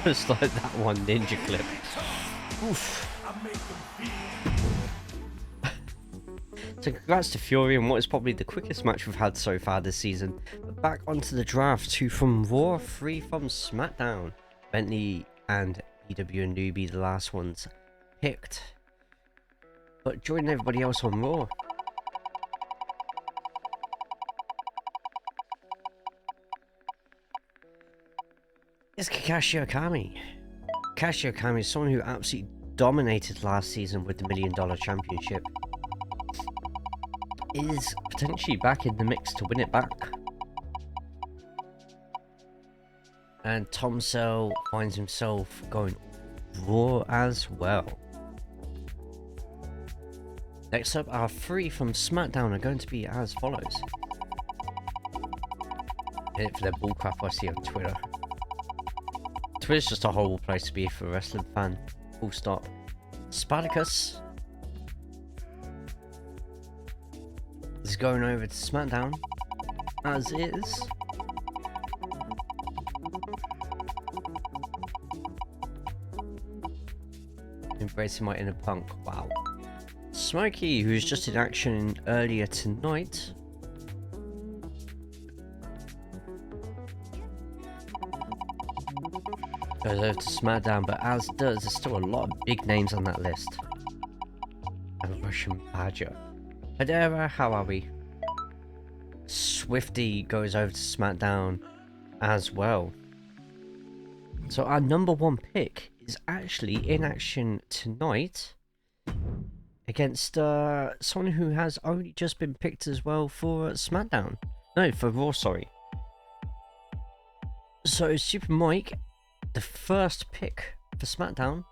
Just like that one ninja clip. Oof. So congrats to Fury on what is probably the quickest match we've had so far this season. But back onto the draft, 2 from Raw, 3 from SmackDown. Bentley and EW and Newbie, the last ones picked. But joining everybody else on Raw. It's Kakashi Okami. Kakashi Okami is someone who absolutely dominated last season with the $1 Million Championship. Is potentially back in the mix to win it back. And Tom Cell finds himself going Raw as well. Next up, our 3 from SmackDown are going to be as follows. In it for their bullcrap I see on Twitter. Twitter's just a horrible place to be for a wrestling fan. Full stop. Spartacus is going over to SmackDown as is. Embracing my inner punk. Wow. Smokey, who's just in action earlier tonight. Goes over to SmackDown, but as does, there's still a lot of big names on that list. And Russian Badger. Hedera, how are we? Swifty goes over to SmackDown as well. So our number 1 pick is actually in action tonight. against someone who has only just been picked as well for SmackDown. No, for Raw, sorry. So Super Mike, the first pick for SmackDown.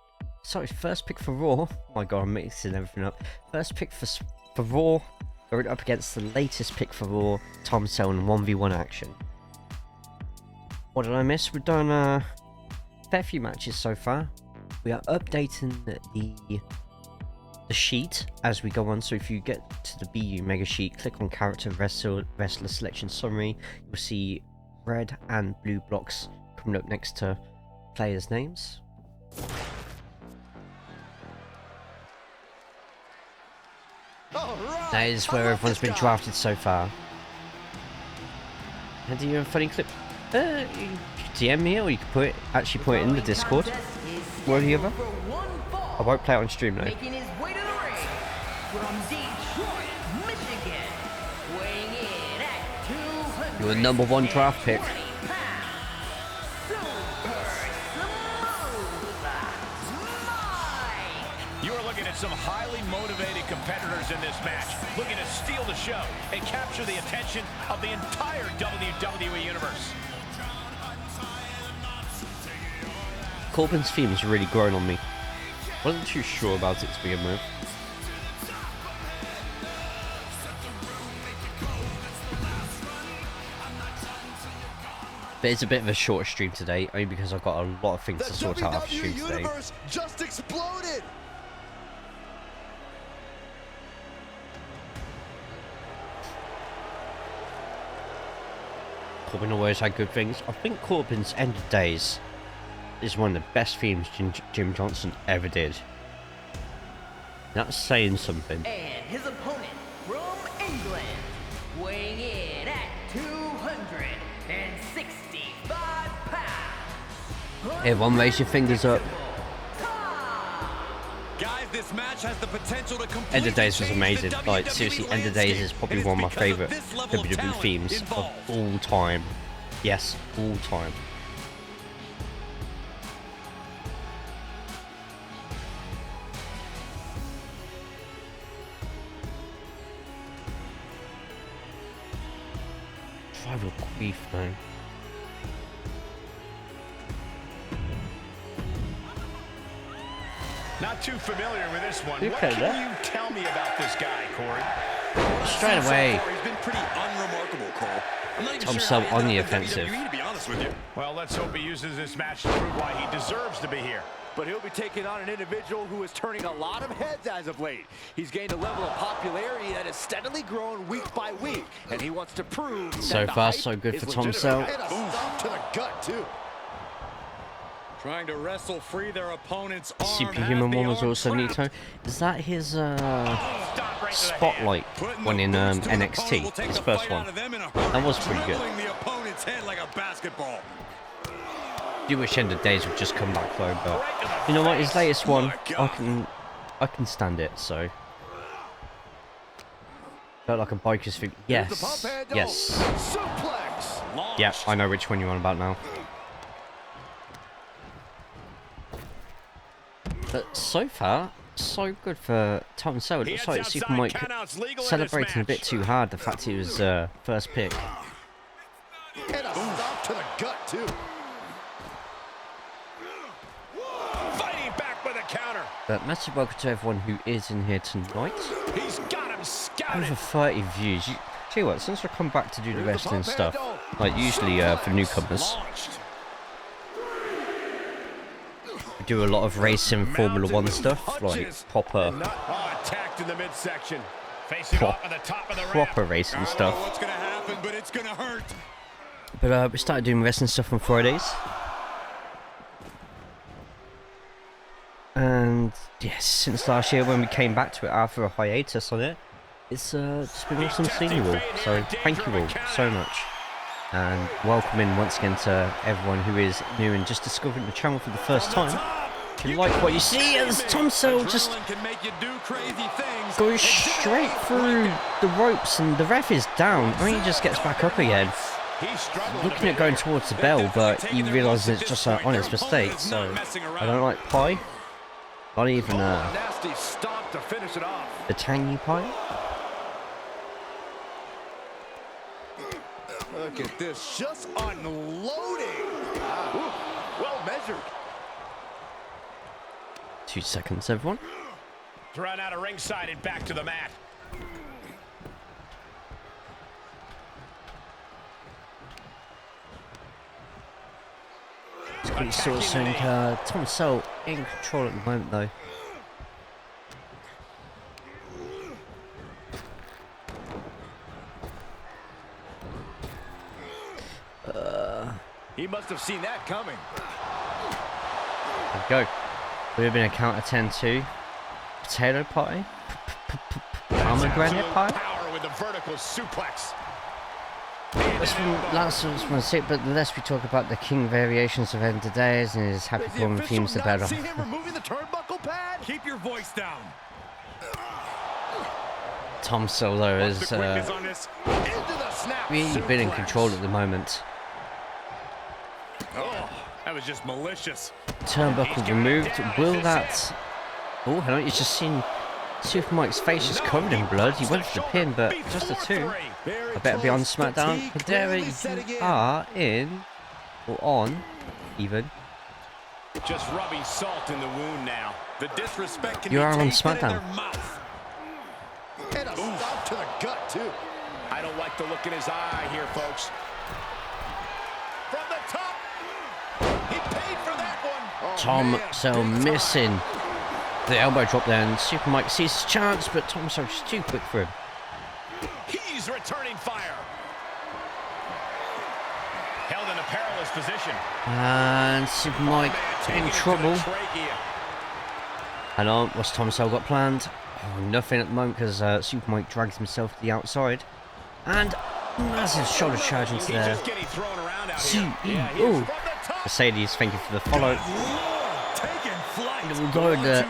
Sorry, first pick for Raw. Oh my god, I'm mixing everything up. First pick for Raw, going up against the latest pick for Raw, Tom Cell in 1v1 action. What did I miss? We've done a fair few matches so far. We are updating the sheet as we go on. So if you get to the BU Mega Sheet, click on Character Wrestler Selection Summary, you'll see red and blue blocks coming up next to players' names. That is where everyone's been drafted so far. And do you have a funny clip? You can DM me, or you can actually put it in the Discord. Whatever. I won't play it on stream though. Making his way to the ring from Detroit, Michigan, weighing in at 200. You're the #1 draft pick. You are looking at some highly motivated competitors in this match, looking to steal the show and capture the attention of the entire WWE Universe. Corbin's theme has really grown on me. Wasn't too sure about it to begin with. But it's a bit of a shorter stream today, only because I've got a lot of things to sort out after stream today. Just exploded. Corbin always had good things. I think Corbin's End of Days is one of the best themes Jim Johnson ever did. That's saying something. And his opponent from England, weighing in at 265 pounds. Everyone raise your fingers up. Guys, this match has the potential to completely End of Days was amazing. change the Like, WWE seriously, End of Days landscape. is probably It one of my because favourite this level of WWE talent themes of involved. all time. Yes, all time. Tribal Queef, man. Not too familiar with this one. You What okay can there? you tell me about this guy, Corey? Straight away. He's been pretty unremarkable, Cole. I'm not even Tom sure Cell how he on the ended up in offensive. WWE, to be honest with you. Well, let's hope he uses this match to prove why he deserves to be here. But he'll be taking on an individual who is turning a lot of heads as of late. He's gained a level of popularity that has steadily grown week by week, and he wants to prove So that the far, hype so good is for Tom legitimate. Cell. And a stomp to the gut, too. Trying to wrestle free their opponent's arm. Superhuman one was also Nito. Is that his Spotlight one in NXT? His first one. That was pretty good. The opponent's head like a basketball. Do wish End of Days would just come back though, but you know what? His latest one, I can stand it. So felt like a biker's thing. Yes, yes. Suplex. Yeah, I know which one you're on about now. But so far, so good for Tom Cell. It looks like Super Mike celebrating a bit too hard the fact he was first pick. And a stomp to the gut, too. Fighting back with a counter. But massive welcome to everyone who is in here tonight. He's got him scouted. Over 30 views. Tell you what, since I come back to do the wrestling stuff, like usually for newcomers, we do a lot of racing Formula 1 stuff, like proper Attacked in the midsection. proper racing stuff. What's gonna happen, but it's gonna hurt. But we started doing wrestling stuff on Fridays. And yes, since last year when we came back to it after a hiatus on it, it's just been awesome seeing you all. So thank you all so much. And welcoming once again to everyone who is new and just discovering the channel for the first time. If you like what you see, as Tom Cell just goes straight through the ropes and the ref is down. I mean, he just gets back up again. Looking at going towards the bell, but he realises it's just an honest mistake, so I don't like pie. Not even nasty stomp to finish it off. the tangy pie. Look at this, just unloading. Ooh, well measured. 2 seconds, everyone. Thrown out of ringside and back to the mat. It's pretty sort of saying Tom Sell in control at the moment, though. He must have seen that coming. There we go. Would have been a counter 10-2. Potato pie. Pomegranate pie. Power with a vertical suplex. That's what I want to say, but the less we talk about the king variations of entertainers and his happy form themes, the better. See him removing the turnbuckle pad? Keep your voice down. Tom Solo is really been in control at the moment. Oh, that was just malicious. Turnbuckle removed. Will that... Oh, hang on, you've just seen Super Mike's face just covered in blood. He went for the pin, but just a 2. I better be on SmackDown. But there you are in, or on, even. Just rubbing salt in the wound now. The disrespect can You be are on tasted in SmackDown. their mouth. And a stop to the gut, too. I don't like the look in his eye here, folks. From the top. He paid for that one. Oh, Tom Sell missing the elbow drop there, and Super Mike sees his chance, but Tom Sell just too quick for him. He's returning fire. Held in a perilous position. And Super Mike in trouble. Hang on, what's Tom Sell got planned? Oh, nothing at the moment because Super Mike drags himself to the outside. And massive shoulder charge into there. CEO. Mercedes, thank you for the follow. And we'll go the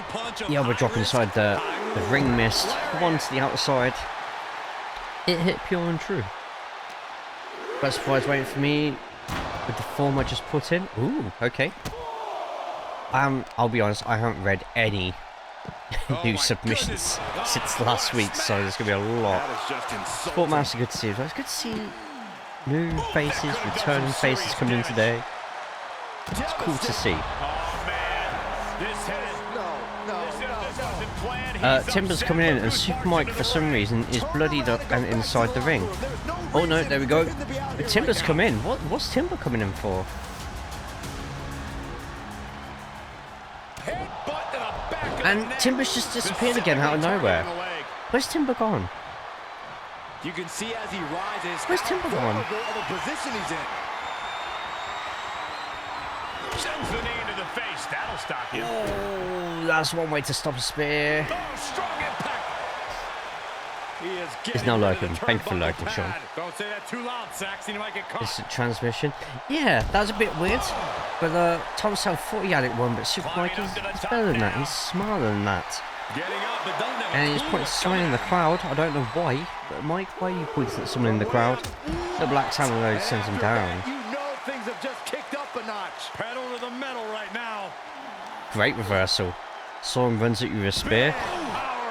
elbow drop inside the ring missed. One to the outside. It hit pure and true. Best surprise waiting for me with the form I just put in. Ooh, okay. I'll be honest, I haven't read any new submissions since last week, so there's going to be a lot. Sport Master, good to see. It's good to see new faces, returning faces coming in today. It's cool to see. Timber's coming in, and Super Mike, for some reason, is bloodied up and inside the ring. Oh no, there we go. But Timber's come in. What's Timber coming in for? And Timber's just disappeared again out of nowhere. Where's Timber gone? You can see as he rises. Where's Timber gone? The position he's in. Sends the knee into the face. That'll stop you. Oh, that's one way to stop a spear. Oh, strong impact. He's now lurking. Thank you for lurking, Sean. Don't say that too loud, Saxon. You might get caught. This is transmission. Yeah, that was a bit weird. But Tom Sell thought he had it won, but Super Mike is better than that. He's smarter than that. And he's pointing to someone in the crowd. I don't know why, but Mike, why are you pointing at someone in the crowd? The black Samurai sends him down. You know things have just kicked up a notch. Pedal to the metal right now. Great reversal. Someone runs at you with a spear.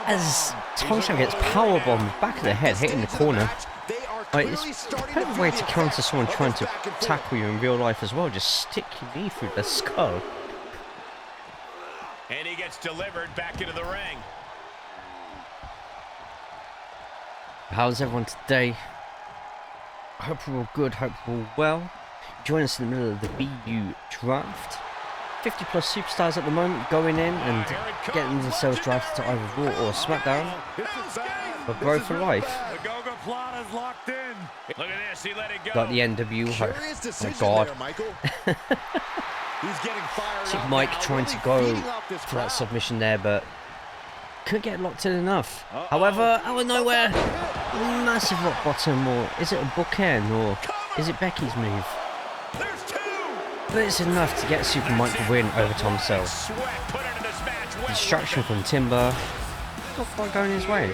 As Tom Sell gets powerbombed back of the head, hitting the corner. It's a perfect way to counter someone trying to tackle you in real life as well. Just stick your knee through the skull. And he gets delivered back into the ring. How's everyone today? Hope we're all good, hope we're all well. Join us in the middle of the BU draft. 50 plus superstars at the moment going in and getting themselves drafted to either Raw or SmackDown. But grow for life. The Go-Go plot is locked in. Look at this, he let it go. Got the NW. Oh my god. He's getting fired Super up Mike now. trying to go for that submission there, but couldn't get locked in enough. However, out of nowhere, massive rock bottom, or is it a bookend, or is it Becky's move? But it's enough to get Super Mike to win over Tom Sell. Distraction from Timber, not quite going his way.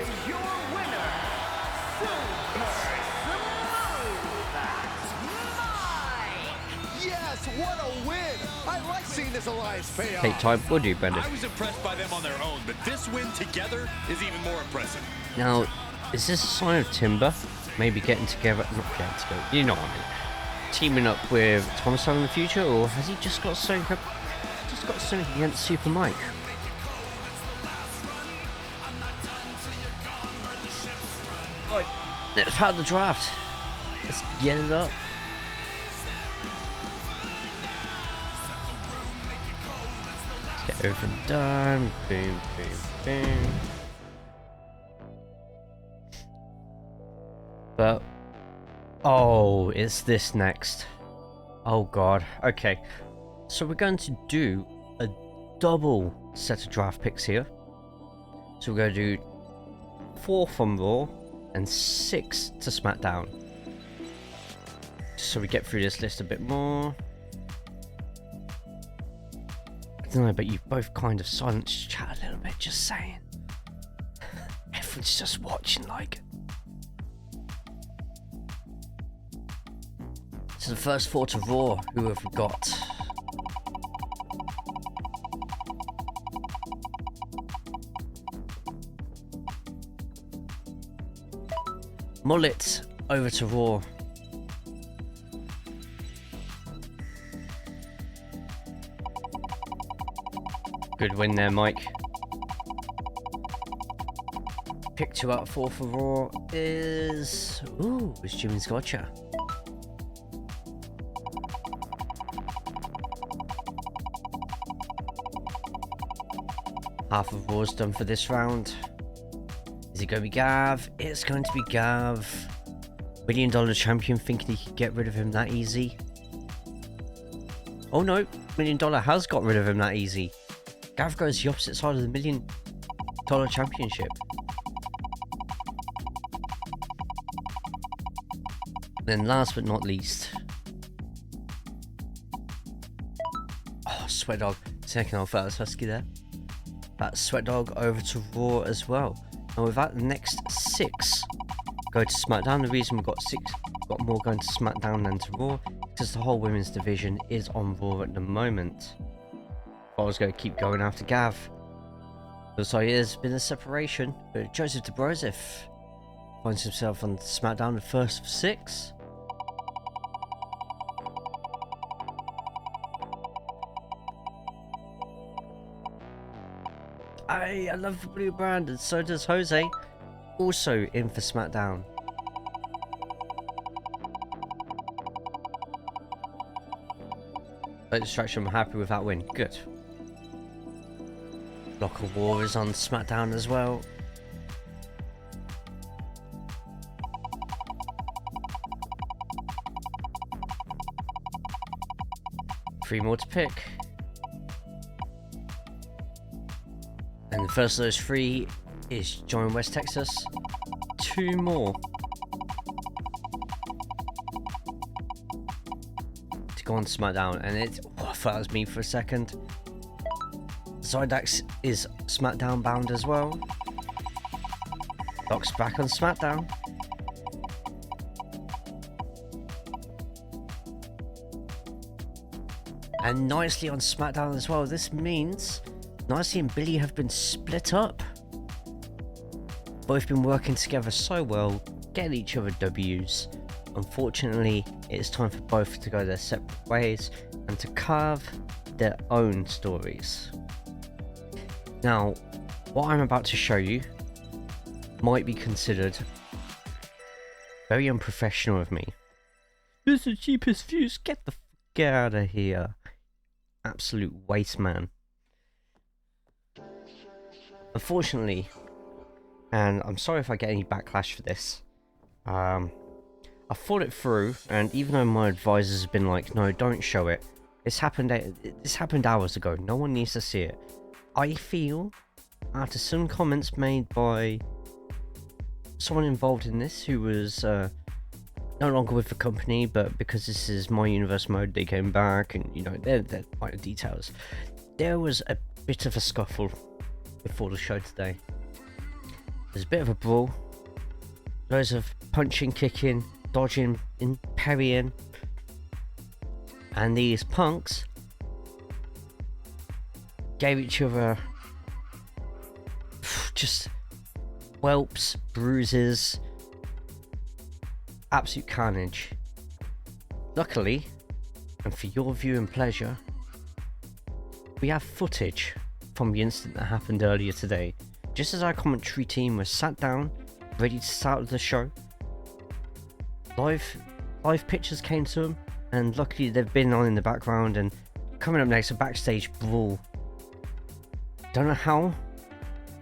Yes, what a win! I like seeing this alliance pay off. Take time, would you, Brendan? I was impressed by them on their own, but this win together is even more impressive. Now, is this a sign of Timber? Maybe getting together, not getting together, you know what I mean. Teaming up with Thomas in the future, or has he just got something against Super Mike? Right, let's have the draft. Let's get it up. Let's get everything done. Boom, boom, boom. But oh, it's this next. Oh god. Okay. So we're going to do a double set of draft picks here. So we're going to do 4 from Raw and 6 to SmackDown. So we get through this list a bit more. I don't know, but you both kind of silenced chat a little bit, just saying. Everyone's just watching like. So the first 4 to Raw, who have we got? Mullet over to Raw. Good win there, Mike. Pick 2 out of 4 for Raw is... Ooh, it's Jimmy's Gotcha. Half of Raw's done for this round. Is it going to be Gav? It's going to be Gav. $1 million champion thinking he could get rid of him that easy. Oh no, $1 million has got rid of him that easy. Gav goes the opposite side of the $1 million championship. Then last but not least. Oh, Sweat Dog. Second old Fellas Husky there. That's Sweat Dog over to Raw as well. And with that, the next 6 go to SmackDown. The reason we've got more going to SmackDown than to Raw, because the whole women's division is on Raw at the moment. I was going to keep going after Gav. Looks like there's been a separation, but Joseph DeBrozif finds himself on SmackDown, the first of 6. I love the blue brand, and so does Jose. Also in for SmackDown. No distraction, I'm happy with that win. Good. Block of War is on SmackDown as well. Three more to pick. And the first of those 3 is Join West Texas. 2 more to go on SmackDown, and it I thought that was me for a second. Zydax is SmackDown bound as well. Doc's back on SmackDown. And nicely on SmackDown as well. This means Nicely and Billy have been split up. Both been working together so well, getting each other W's. Unfortunately, it's time for both to go their separate ways and to carve their own stories. Now, what I'm about to show you might be considered very unprofessional of me. This is the cheapest views, get the fuck out of here. Absolute waste, man. Unfortunately, and I'm sorry if I get any backlash for this, I thought it through, and even though my advisors have been like, no, don't show it, this happened hours ago, no one needs to see it. I feel, after some comments made by someone involved in this who was no longer with the company, but because this is My Universe mode, they came back, and you know, they're minor details. There was a bit of a scuffle before the show today. There's a bit of a brawl, loads of punching, kicking, dodging, parrying, and these punks gave each other just whelps, bruises, absolute carnage. Luckily, and for your viewing pleasure, we have footage from the incident that happened earlier today. Just as our commentary team was sat down, ready to start the show, live pictures came to them, and luckily they've been on in the background. And coming up next, a backstage brawl. Don't know how,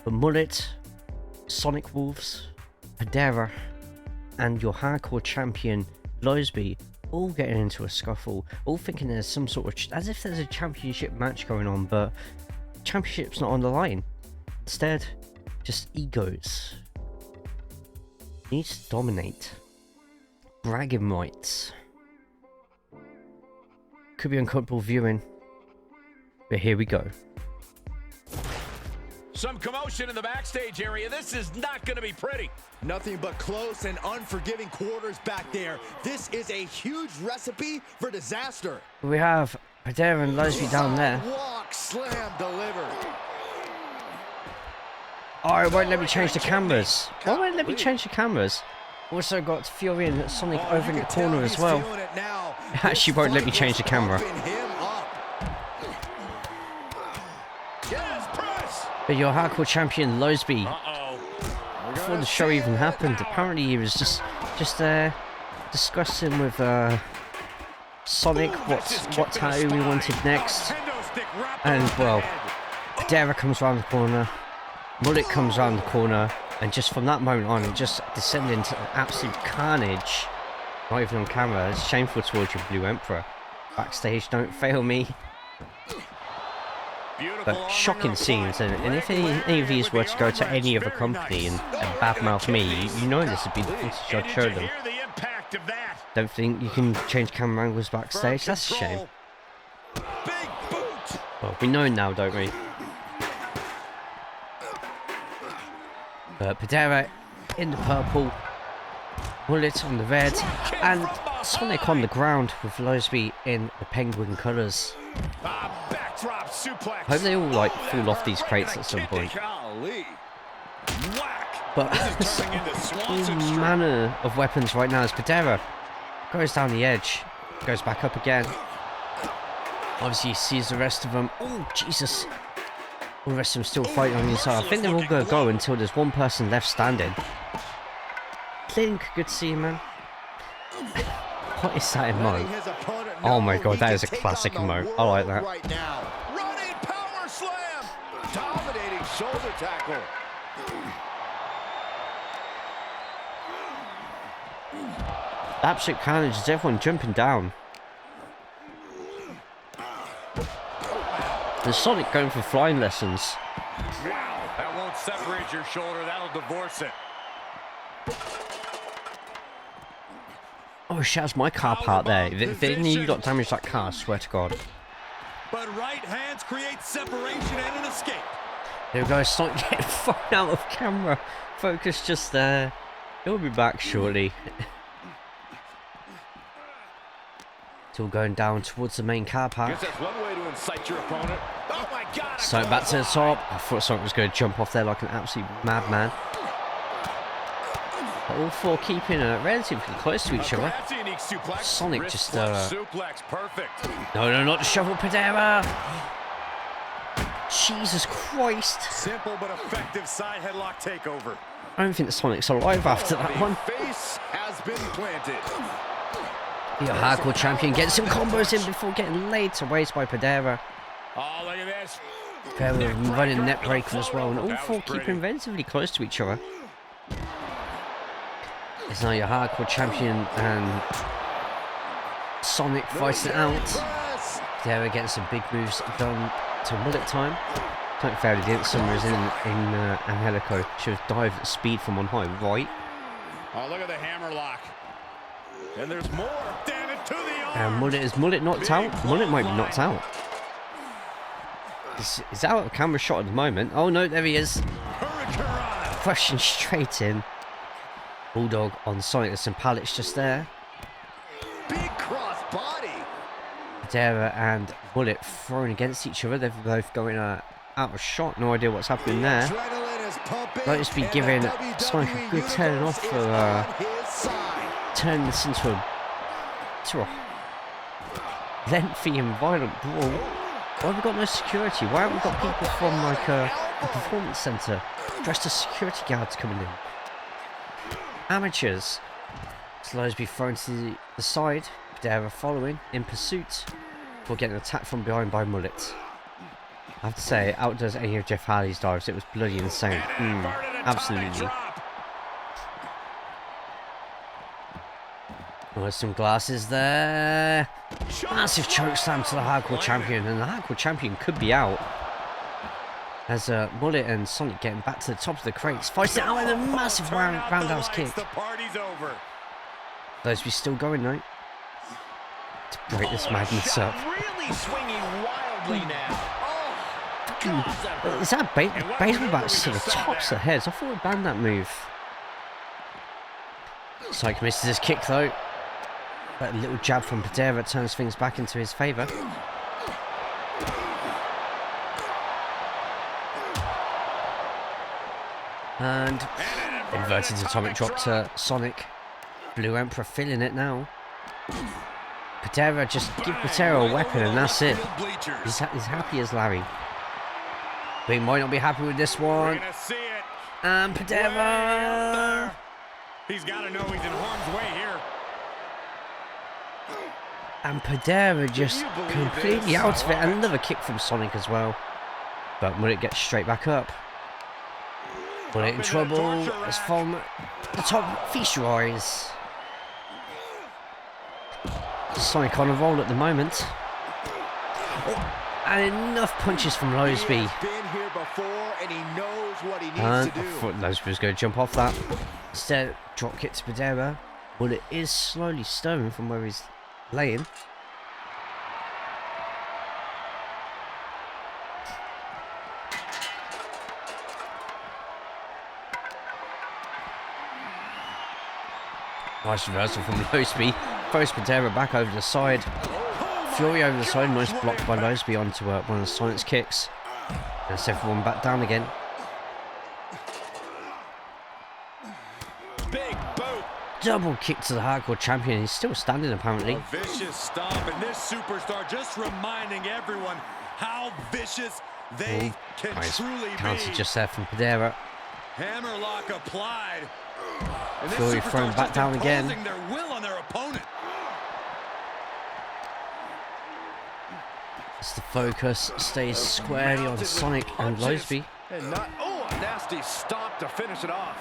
but Mullet, Sonic Wolves, Hedera, and your hardcore champion Losby all getting into a scuffle, all thinking there's some sort of as if there's a championship match going on, but championship's not on the line. Instead, just egos. Needs to dominate. Bragging rights. Could be uncomfortable viewing, but here we go. Some commotion in the backstage area. This is not going to be pretty. Nothing but close and unforgiving quarters back there. This is a huge recipe for disaster. We have Hedera and Losby down there. Walk, slam, delivered. Oh, it won't let me change the cameras. Why won't it let me change the cameras? Also got Fury and Sonic over in the corner as well. It actually won't let me change the camera. But your hardcore champion Losby, before the show even happened, apparently he was just discussing with Sonic what tattoo he wanted next. And well, Hedera comes around the corner, Mullet comes around the corner, and just from that moment on, it just descended into absolute carnage. Not even on camera. It's shameful towards your Blue Emperor. Backstage, don't fail me. But shocking scenes, and if any of these were to go to any other company and badmouth me, you know this would be the footage I'd show them. Don't think you can change camera angles backstage? That's a shame. Well, we know now, don't we? Hedera in the purple, Mullet on the red, and Sonic on the ground with Losby in the penguin colours. Hope they all like fall off these crates at some point. But all manner of weapons right now as Hedera goes down the edge, goes back up again. Obviously he sees the rest of them. Oh Jesus! All the rest of them still fighting on the inside. I think they're all going to go until there's one person left standing. Clink, good to see you, man. What is that emote? Oh my god, that is a classic emote. I like that. Running power slam, dominating shoulder tackle. Absolute carnage is everyone jumping down. And Sonic going for flying lessons. Wow, that won't separate your shoulder, that'll divorce it. Oh shit, that's my car part there. If any of you got damaged that car, I swear to god. But right hands create separation and an escape. There we go, Sonic getting thrown out of camera. Focus just there. He'll be back shortly. It's all going down towards the main car park. Guess that's one way to incite your opponent. Oh my god! So back to the top. I thought Sonic was going to jump off there like an absolute madman. But all four keeping relatively close to each other. Sonic just no, not the shovel, Hedera. Jesus Christ! Simple but effective side headlock takeover. I don't think Sonic's alive after that one. Face has been planted. Your hardcore champion gets some combos in before getting laid to waste by Hedera. Oh, look at this. Fair with running net breaker as well, and all four keeping relatively close to each other. It's now your hardcore champion and Sonic fighting out. Hedera getting some big moves done to Mullet time. Don't fail, he didn't. Summer is in Angelico. Should have dived at speed from on high, right? Oh, look at the hammer lock. And there's more. Damn it, to the arm. And is Mullet knocked out? Mullet might be knocked out. He's out of camera shot at the moment. Oh no, there he is. Crushing straight in. Bulldog on Sonic. There's some pallets just there. Big cross body. Padera and Bullet thrown against each other. They're both going out of shot. No idea what's happening there. Might just be giving Sonic a good turn off for turning this into a lengthy and violent brawl. Why have we got no security? Why haven't we got people from like a performance centre dressed as security guards coming in? Amateurs. Slowsby thrown to the side. Padera following in pursuit. We're getting attacked from behind by Mullet. I have to say, it outdoes any of Jeff Hardy's dives. It was bloody insane. Absolutely. Oh, there's some glasses there. Massive choke slam to the Hardcore Champion, and the Hardcore Champion could be out. As Mullet and Sonic getting back to the top of the crates, fighting out with a massive roundhouse kick. Those be still going though. To break this madness up. Really swinging wildly now. Is that baseball bats to the tops of heads? I thought we banned that move. Sonic misses his kick though. That little jab from Padera turns things back into his favour. And inverted atomic drop to Sonic. Blue Emperor feeling it now. Padera, just give Padera a weapon and that's it. He's happy as Larry. But he might not be happy with this one. And Padera. He's got to know he's in harm's way here. And Padera just completely out of it. And another kick from Sonic as well. But Mullet gets straight back up. Mullet in trouble. As from the top, feast your eyes. Sonic on a roll at the moment. Oh, and enough punches from Loseby. And I thought Loseby was going to jump off that. Instead, drop kick to Padera. Mullet is slowly stirring from where he's laying. Nice reversal from Loseby. Throws Padera back over the side. Fury over the side. Nice block by Loseby onto one of Sonic's kicks. That's everyone back down again. Big boot. Double kick to the Hardcore Champion. He's still standing apparently. A vicious stomp, and this superstar just reminding everyone how vicious they can truly be. Counter just there from Padera. Hammerlock applied. And Fury thrown back down again. Their will on their opponent. As the focus stays squarely on Sonic and Loseby. And not, a nasty stomp to finish it off.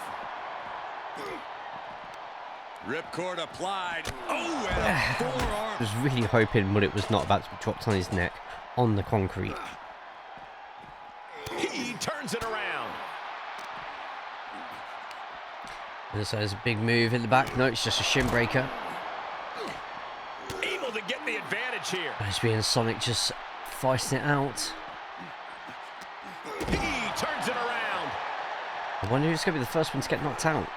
Ripcord applied. Oh, and a forearm. I was really hoping Mullet was not about to be dropped on his neck on the concrete. He turns it around. And so there's a big move in the back. No, it's just a shin breaker. Able to get the advantage here. Loseby and Sonic just fighting it out. He turns it around. I wonder who's going to be the first one to get knocked out.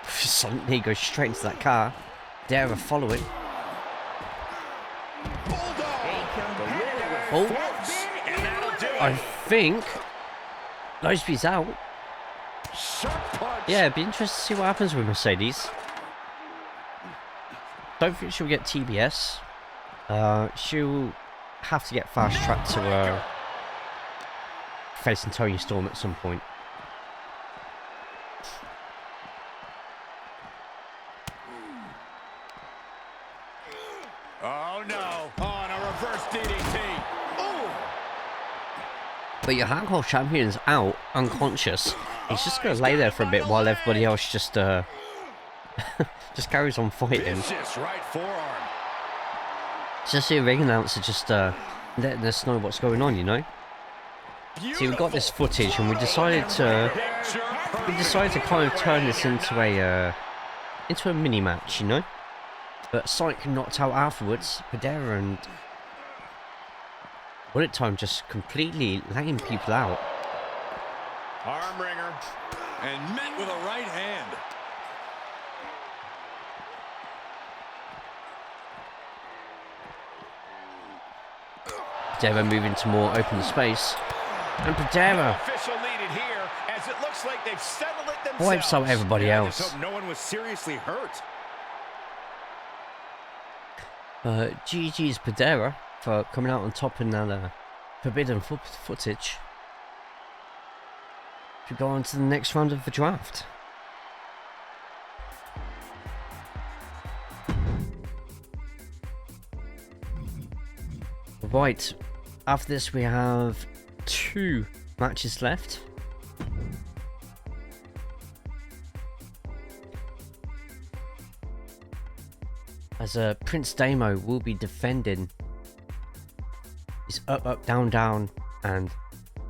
Sonic, he goes straight into that car. Padera following. Oh, I think Loseby's out. Yeah, it'd be interesting to see what happens with Mercedes. Don't think she'll get TBS. She'll have to get fast tracked to facing Tony Storm at some point. Oh no, on a reverse DDT. Ooh. But your Hardcore Champion's out, unconscious. He's just going to lay there for a bit while everybody else just just carries on fighting. Right forearm. Just the ring announcer just letting us know what's going on, you know. See, we got this footage and we decided to kind of turn this into a mini match, you know. But Sonic knocked out afterwards. Padera and Bullet Time just completely laying people out. Arm wringer, and met with a right hand. Pedera moving to more open space. And Pedera Official needed here, as it looks like they've settled it themselves. wipes out everybody I just else. hope no one was seriously hurt. GG's Pedera for coming out on top in that forbidden footage. We go on to the next round of the draft. Right, after this we have 2 matches left. As Prince Damo will be defending his up, down, down, and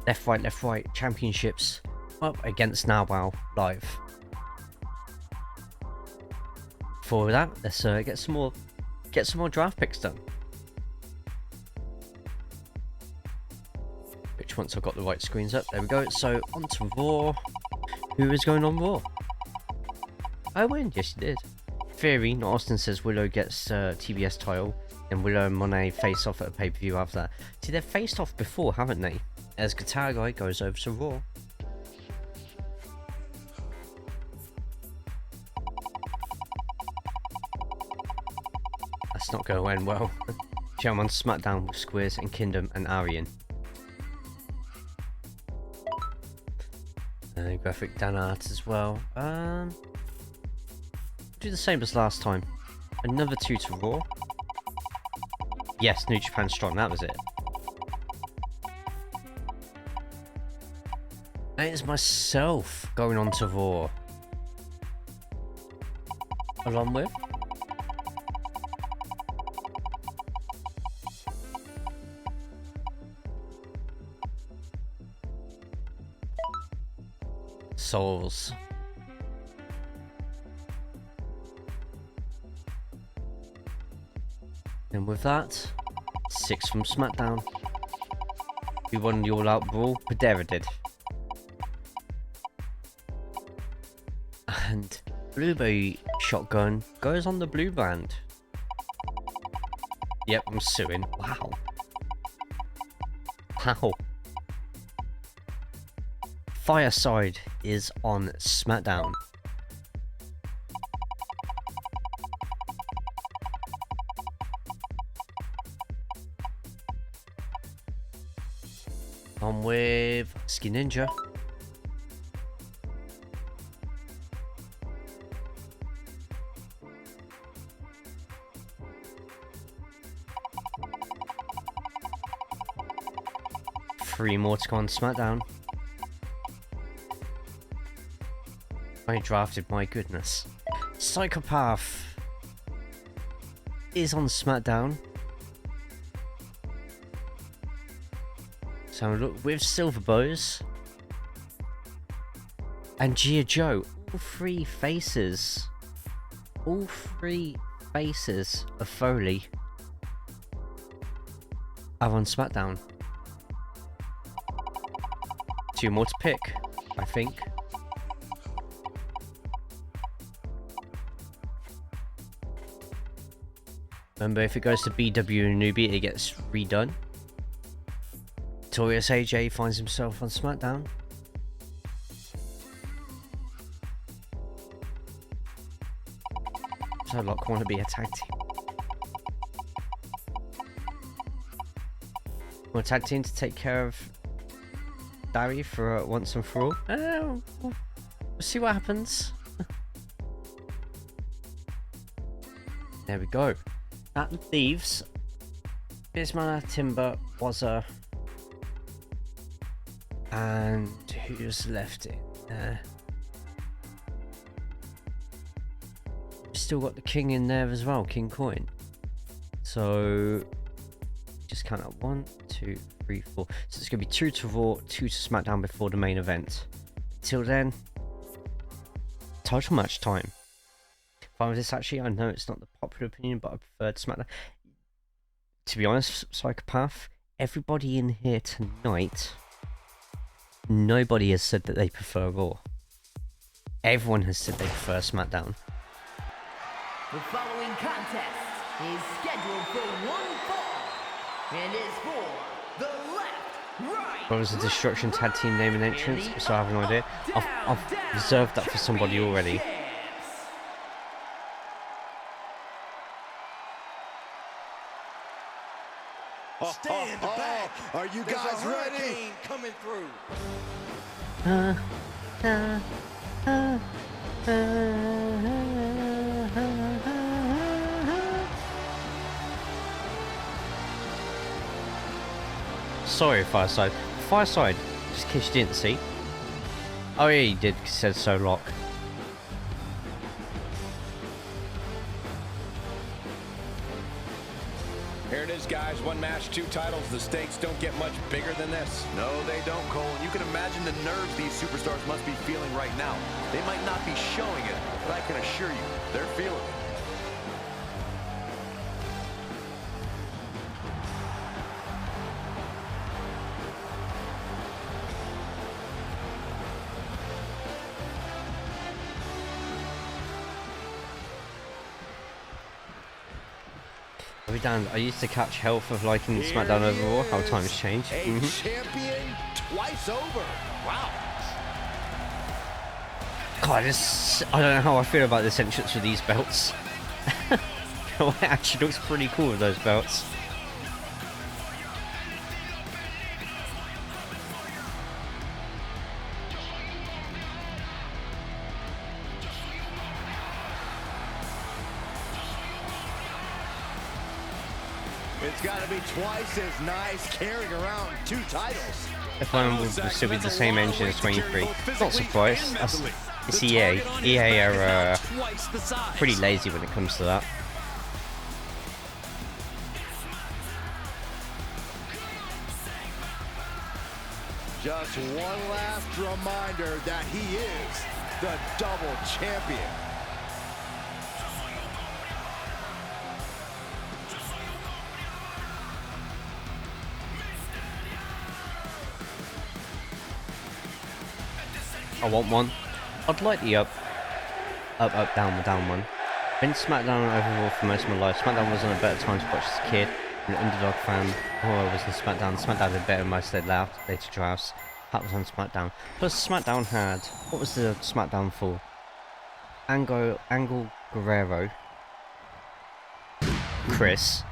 left, right championships up against NowWow live. For that, let's get some more draft picks done. Which once I've got the right screens up, there we go. So on to Raw. Who is going on Raw? I win, yes you did. Theory, not Austin, says Willow gets TBS title, and Willow and Monet face off at a pay-per-view after that. See, they've faced off before, haven't they? As Guitar Guy goes over to Raw. That's not going to end well. I'm on SmackDown with Squiz and Kingdom and Arian. Graphic Dan Art as well. Do the same as last time. Another 2 to Raw. Yes, New Japan Strong, that was it. And it's myself going on to Raw. Along with Souls. And with that, 6 from SmackDown. Who won the all-out brawl? Pedera did. And Blueberry Shotgun goes on the blue brand. Yep, I'm suing. Wow. Wow. Fireside is on SmackDown. On with Skin Ninja. Three more to go on SmackDown. I drafted, my goodness. Psychopath is on SmackDown. So look with Silver Bows and Gia Joe. All 3 faces. All 3 faces of Foley are on SmackDown. 2 more to pick, I think. Remember, if it goes to BW and Newbie, it gets redone. Notorious AJ finds himself on SmackDown. So Lock want to be a tag team. Want a tag team to take care of Barry for once and for all? We'll see what happens. There we go. That leaves Bismarck, Timber, Wazza, and who's left in there? Still got the King in there as well, King Coin. So just count up 1, 2, 3, 4. So it's gonna be 2 to Raw, 2 to SmackDown before the main event. Till then, title match time. Fine with this actually. I know it's not the popular opinion, but I preferred SmackDown. To be honest, Psychopath, everybody in here tonight, nobody has said that they prefer Raw. Everyone has said they prefer SmackDown. The following contest is scheduled for one fall and is for the left, right. Brothers of Destruction tag team name and entrance, so I have no idea. I've reserved that for somebody already. Stand back. Are you guys ready? Coming through. Sorry, Fireside. Fireside, just in case you didn't see. Oh yeah, you did, 'cause it said so lock. Here it is, guys. One match, 2 titles. The stakes don't get much bigger than this. No, they don't, Cole. And you can imagine the nerves these superstars must be feeling right now. They might not be showing it, but I can assure you, they're feeling it. Are we down? I used to catch hell for liking SmackDown overall. How times change. A champion twice over. Wow. God, I don't know how I feel about this entrance with these belts. It actually looks pretty cool with those belts. It's got to be twice as nice carrying around 2 titles. If I will still be the same engine as 23. Not surprised. It's EA. EA are pretty lazy when it comes to that. Just one last reminder that he is the double champion. I want one. I'd like the up, down one. Been SmackDown overall for most of my life. SmackDown was on a better time to watch as a kid. I'm an underdog fan. Oh, I was in SmackDown. SmackDown did better in most of the later drafts. That was on SmackDown. Plus, SmackDown had, what was the SmackDown for? Angle Guerrero, Chris,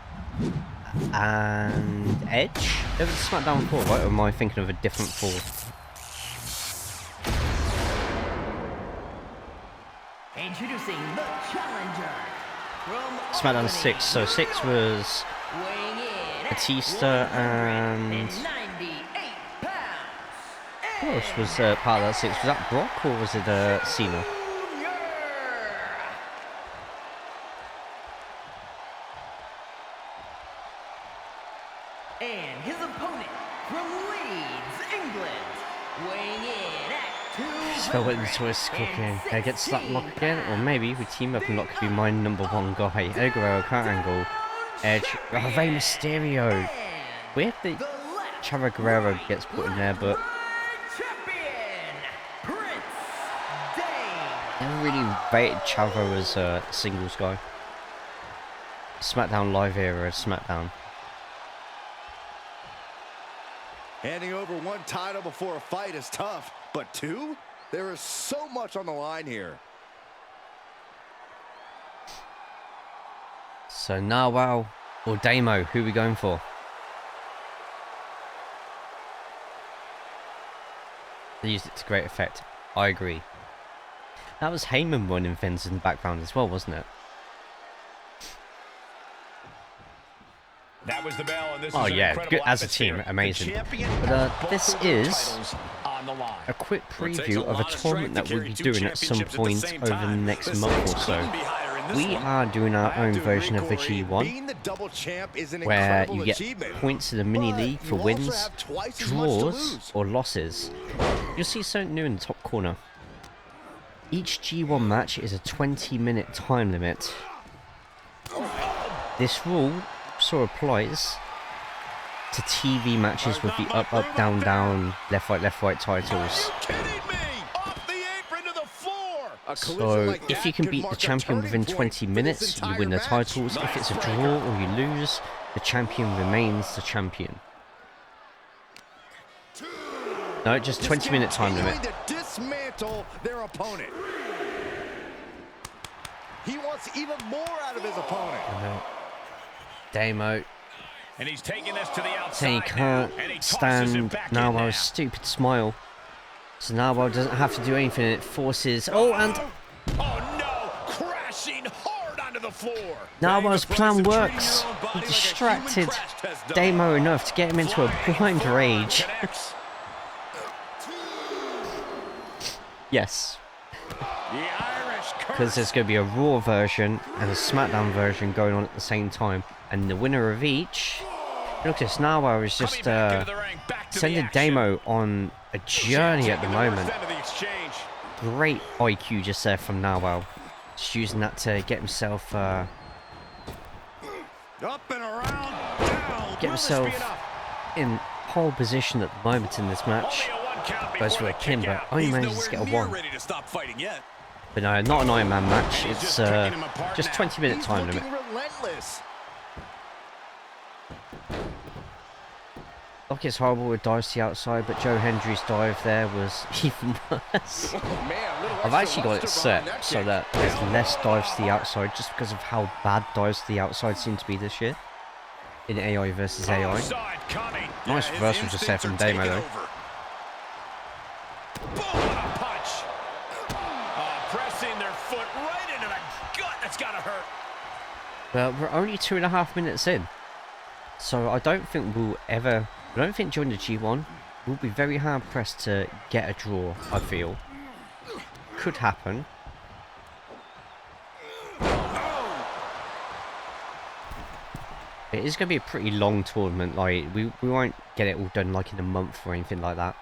and Edge. There was SmackDown 4, right? Or am I thinking of a different 4? Introducing the challenger from SmackDown 6. So 6 was weighing in Batista and 98 pounds. who else was part of that 6? Was that Brock or was it Cena? And his opponent from Leeds, England, weighing in at Spell with the twist cooking. Can I get slap lock again? Or maybe we team up and Lock could be my #1 guy. Eddie Guerrero, Kurt Angle, Edge, Rey Mysterio. Weird that Chavo Guerrero gets put in there, but never really rated Chavo as a singles guy. SmackDown Live era SmackDown. Handing over 1 title before a fight is tough, but 2? There is so much on the line here. So Narwhal or Damo, who are we going for? They used it to great effect. I agree. That was Heyman running things in the background as well, wasn't it? That was the bell, and this Oh is yeah, good as a atmosphere. team, amazing. The But this is on the line. a quick preview of a tournament that we'll be doing at some point over the next month or so. We are doing our own version of the G1, where you get points in the mini league for wins, draws, or losses. You'll see something new in the top corner. Each G1 match is a 20-minute time limit. This rule also applies to TV matches with the up, down, down, left, right titles. So, if you can beat the champion within 20 minutes, you win the titles. If it's a draw or you lose, the champion remains the champion. No, just 20-minute time limit. To dismantle their opponent. He wants even more out of his opponent. Damo. And he's taking this to the outside. Saying he can't stand Narwhal's stupid smile. So Narwhal doesn't have to do anything. It forces. Oh, and oh no! Crashing hard onto the floor. Narwhal's plan works. He distracted Damo enough to get him into a blind rage. Yes. Because there's going to be a Raw version and a SmackDown version going on at the same time. And the winner of each... Look at this, Narwhal is just sending Damo on a journey at the moment. Great IQ just there from Narwhal. Just using that to get himself... Up and around, down. Get himself in pole position at the moment in this match. Goes for a pin, but only manages to get a 1. But no, not an Iron Man match. It's just 20-minute time limit. Look, it's horrible with dives to the outside, but Joe Hendry's dive there was even worse. I've actually got it set so that there's less dives to the outside just because of how bad dives to the outside seem to be this year. In AI versus AI. Nice reversal just there from Damo though. Pressing their foot right into the gut. That's gotta hurt. But we're only 2.5 minutes in. So I don't think we'll ever... I don't think during the G1 we'll be very hard pressed to get a draw, I feel. Could happen. It is going to be a pretty long tournament, like we won't get it all done like in a month or anything like that.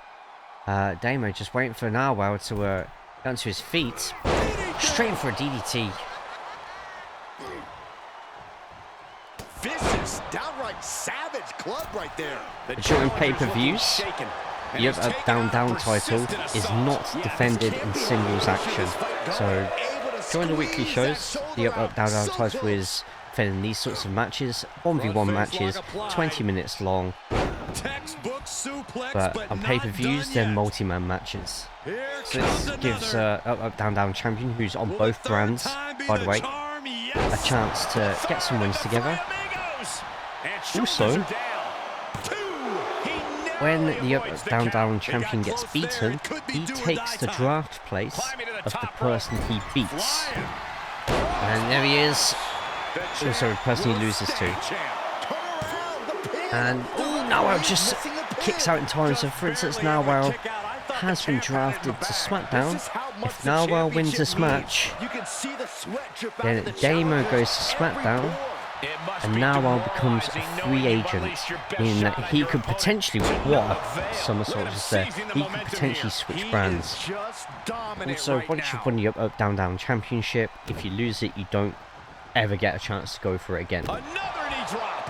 Damo just waiting for Narwhal to get onto his feet. Straight in for a DDT. Vicious, downright savage club right there. During pay-per-views, the up, down, down title is not defended in singles action. So during the weekly shows, the up, down, down title is defending these sorts of matches, 1v1 matches, 20 minutes long. But on pay-per-views, they're multi-man matches. So this gives up, down, down champion, who's on both brands, by the way, a chance to get some wins together. Also, when the up, down, down champion gets beaten, he takes the draft place of the person he beats. And there he is. Also, the person he loses to. And Narwhal just kicks out in time. So, for instance, Narwhal has been drafted to SmackDown. If Narwhal wins this match, then Damo goes to SmackDown. And Narwhal becomes a free agent, meaning that he could potentially, what somersault just there, he could potentially switch brands. Also, once you've won the up, down, down championship, if you lose it, you don't ever get a chance to go for it again. Another knee drop.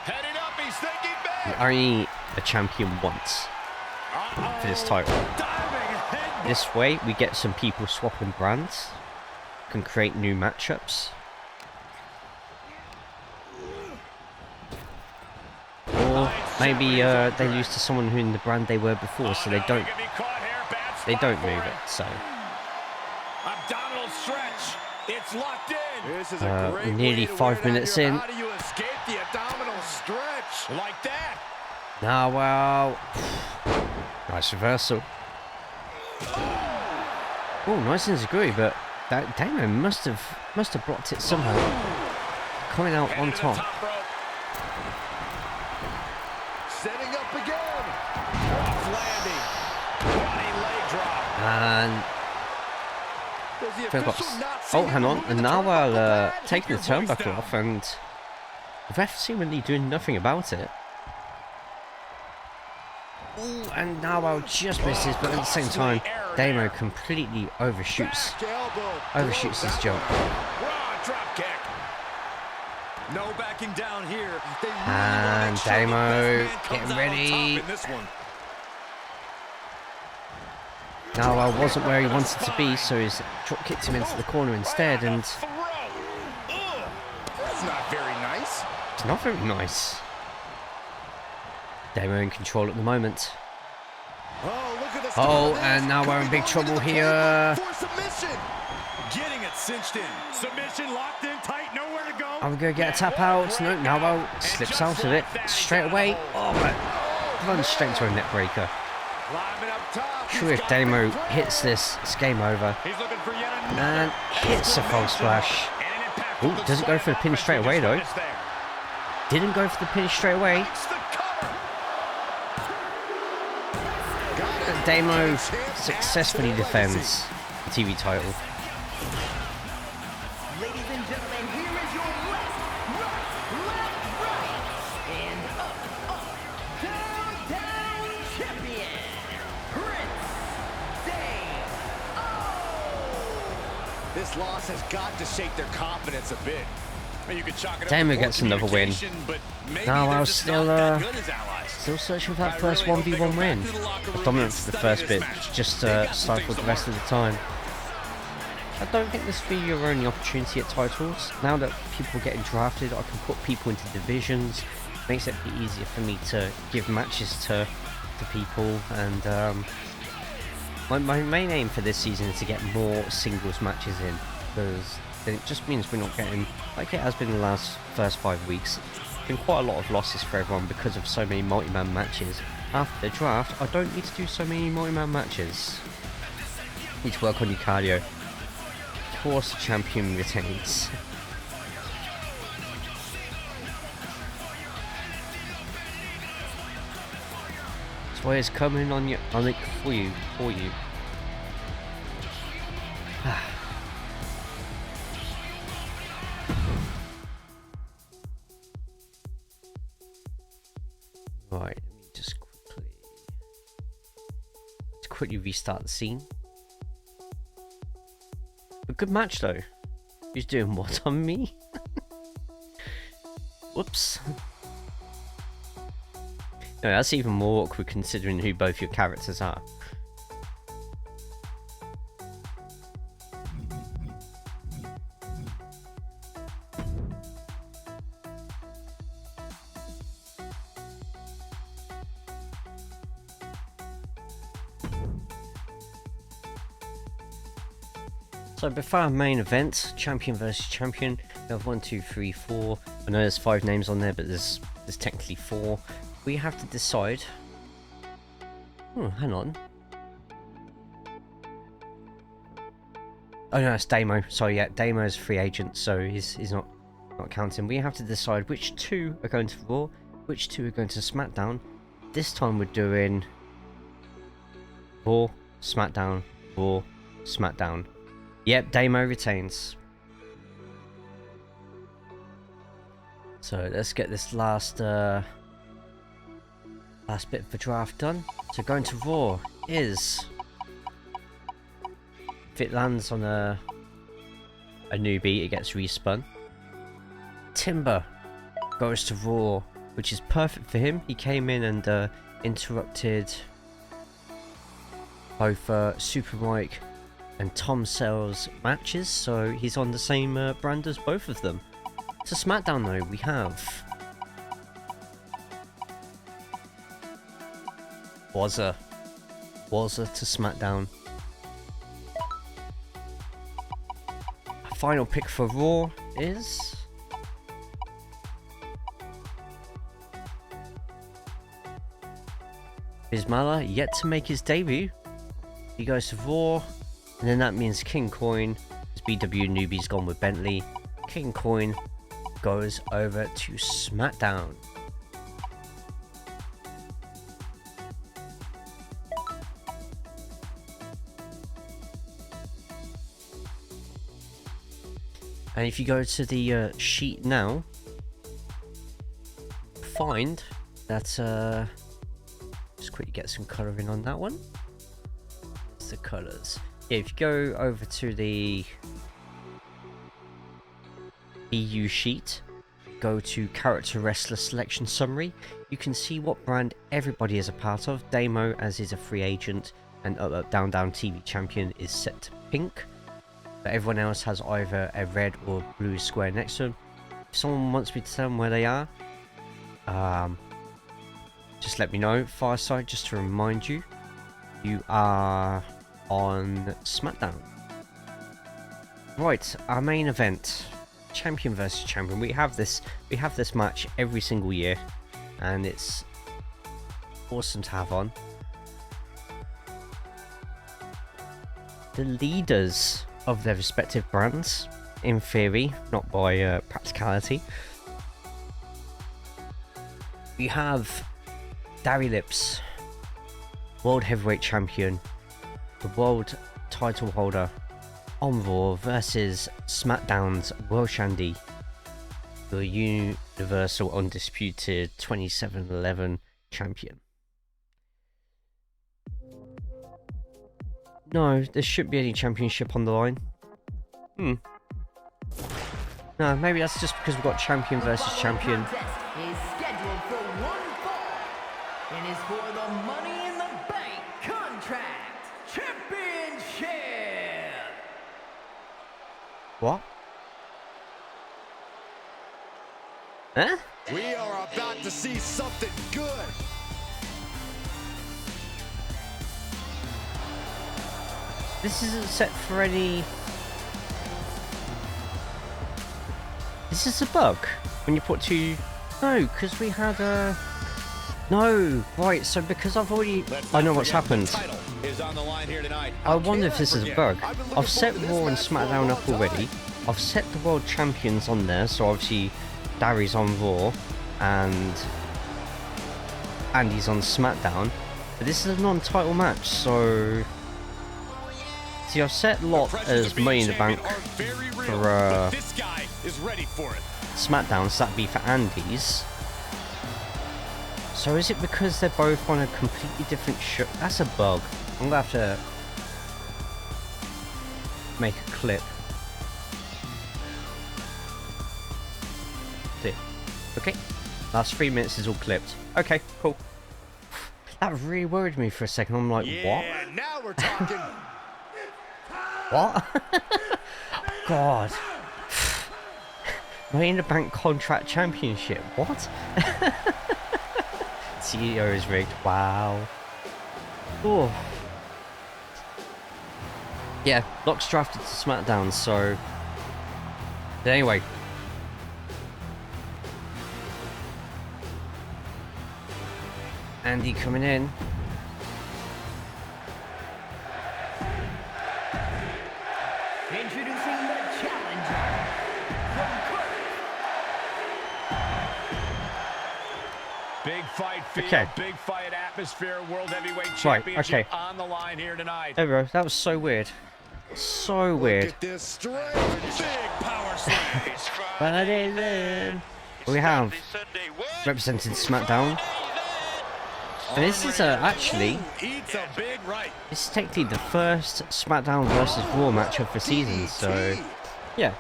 Heading up, he's thinking big. You're only a champion once for this title. This way, we get some people swapping brands, can create new matchups. Or maybe they lose to someone who in the brand they were before, so they don't move it. So abdominal stretch. It's locked in. This is a great nearly 5 minutes in. How do you escape the abdominal stretch like that? Narwhal. Nice reversal. Oh, nice enziguri, but that Damo must have blocked it somehow. Coming out on top. Setting up again. Rough landing. Running leg drop. And oh, hang on. And Narwhal taking the turnbuckle off, and the ref seemingly doing nothing about it. Ooh, and Narwhal just misses, but at the same time, Damo completely overshoots his jump. Drop kick. No backing down here. And Damo getting ready. Narwhal wasn't where he wanted to be, so he's drop kicked him into the corner instead, and That's not very nice. it's not very nice. Damo in control at the moment. Oh, look at the Oh, and now we're in big trouble here. For submission. Getting it cinched in. Submission locked in tight, nowhere to go. Are we going to get a tap out? No, now slips out of it straight away. Oh, but runs straight into a neck breaker. Climbing up top. Sure, if Damo hits this, it's game over. He's looking for yet another. And hits a frog splash. Oh, doesn't go for the pin straight away though. Didn't go for the pin straight away. Damo successfully defends the TV title. Ladies and gentlemen, here is your left, right, and up, down champion, Prince Damo. This loss has got to shake their confidence a bit. You could chalk it up Damo to gets another win. but maybe Now they're I'll just still not that good as allies. still searching for that first 1v1 win. Dominant for the first bit, just stifled the rest of the time. I don't think this will be your only opportunity at titles. Now that people are getting drafted, I can put people into divisions. Makes it a bit easier for me to give matches to people. And my main aim for this season is to get more singles matches in, because it just means we're not getting, like it has been the last first 5 weeks, been quite a lot of losses for everyone because of so many multi-man matches. After the draft, I don't need to do so many multi-man matches. You need to work on your cardio. Of course, the champion retains. That's why it's coming on it for you. Right, let me just quickly restart the scene. A good match though. Who's doing what on me? Whoops. No, that's even more awkward considering who both your characters are. So before our main event, champion versus champion, we have 1, 2, 3, 4. I know there's 5 names on there, but there's technically 4. We have to decide. Oh, hang on. Oh no, it's Damo. Sorry, yeah, Damo's free agent, so he's not counting. We have to decide which 2 are going to Raw, which 2 are going to SmackDown. This time we're doing Raw, SmackDown, Raw, SmackDown. Yep, Damo retains. So let's get this last bit of the draft done. So going to Raw is, if it lands on a newbie, it gets respun. Timber goes to Raw, which is perfect for him. He came in and interrupted both Super Mike and Tom Sells matches, so he's on the same brand as both of them. To SmackDown though, we have Wazza to SmackDown. Our final pick for Raw is Bismillah, yet to make his debut. He goes to Raw. And then that means King Coin, as BW newbie's gone with Bentley. King Coin goes over to SmackDown. And if you go to the sheet now, find that just quickly get some colouring on that one. It's the colours. Yeah, if you go over to the EU sheet, go to character wrestler selection summary, you can see what brand everybody is a part of. Damo, as is a free agent, and Down TV champion is set to pink. But everyone else has either a red or blue square next to them. If someone wants me to tell them where they are, just let me know. Fireside, just to remind you, you are on SmackDown. Right, our main event, champion versus champion. We have this match every single year, and it's awesome to have on. The leaders of their respective brands, in theory, not by practicality. We have Darry Lips, World Heavyweight Champion, the World Title Holder on Raw versus SmackDown's World Shandy, the Universal Undisputed 27-11 Champion. No, there shouldn't be any championship on the line. No, maybe that's just because we've got champion versus champion. Is scheduled for one fall and is for the Money in the Bank Contract Championship. What? Huh? We are about to see something good. This isn't set for any... This is a bug. When you put two... No, because we had a... No, right, so because I've already... I know what's happened. I wonder if this is a bug. I've set Raw and SmackDown up already. I've set the World Champions on there, so obviously Darry's on Raw and Andy's on SmackDown. But this is a non-title match, so... See, I've set Lot as Money in the Bank for SmackDown, so that'd be for Andy's. So is it because they're both on a completely different show? That's a bug. I'm gonna have to make a clip. Okay, last 3 minutes is all clipped. Okay, cool. That really worried me for a second. I'm like, what? Now we're talking. What? God. Money in the Bank Contract Championship. What? CEO is rigged. Wow. Oh. Yeah, Locke's drafted to SmackDown, so... But anyway. Andy coming in. Introducing the challenger from Big fight feel, Okay. big fight atmosphere, World Heavyweight Right, Championship okay. on the line here tonight. There we go. That was so weird. So weird. Get this straight. Big power slam. But then we have represented SmackDown. And this is actually, Eats a big right. this is technically the first SmackDown versus Raw match of the season, so yeah.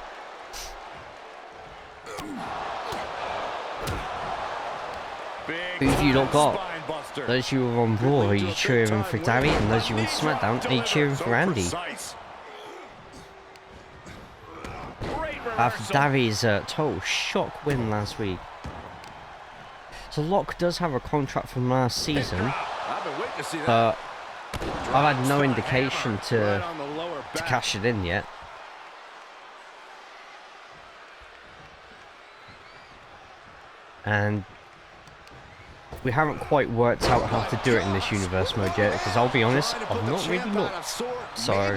Who have you not got? Those you were on Raw, are you cheering for Darry? And those you on SmackDown, are you cheering for Andy? After Darry's total shock win last week. So Locke does have a contract from last season, but I've had no indication to cash it in yet. And we haven't quite worked out how to do it in this universe mode yet, because I'll be honest, I've not really looked. So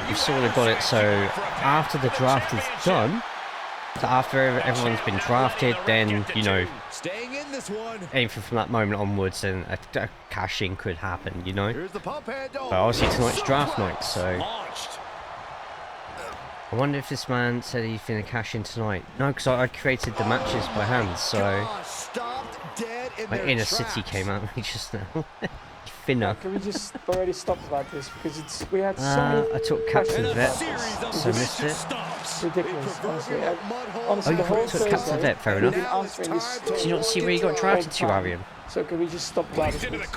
we've sort of got it, so after the draft is done, so after everyone's been drafted, then, you know, anything from that moment onwards, then a cash-in could happen, you know. But obviously tonight's draft night, so I wonder if this man said he's going to cash in tonight. No, because I created the matches by hand, so my Inner City came out just now. Thinner. Can we just already stop about this, because we had so many... I took Captain Vet, so I missed it. It's ridiculous, honestly. Oh, you took Captain Vet, fair enough. Did you not see where you got drafted to, Arian? So can we just stop about it, please?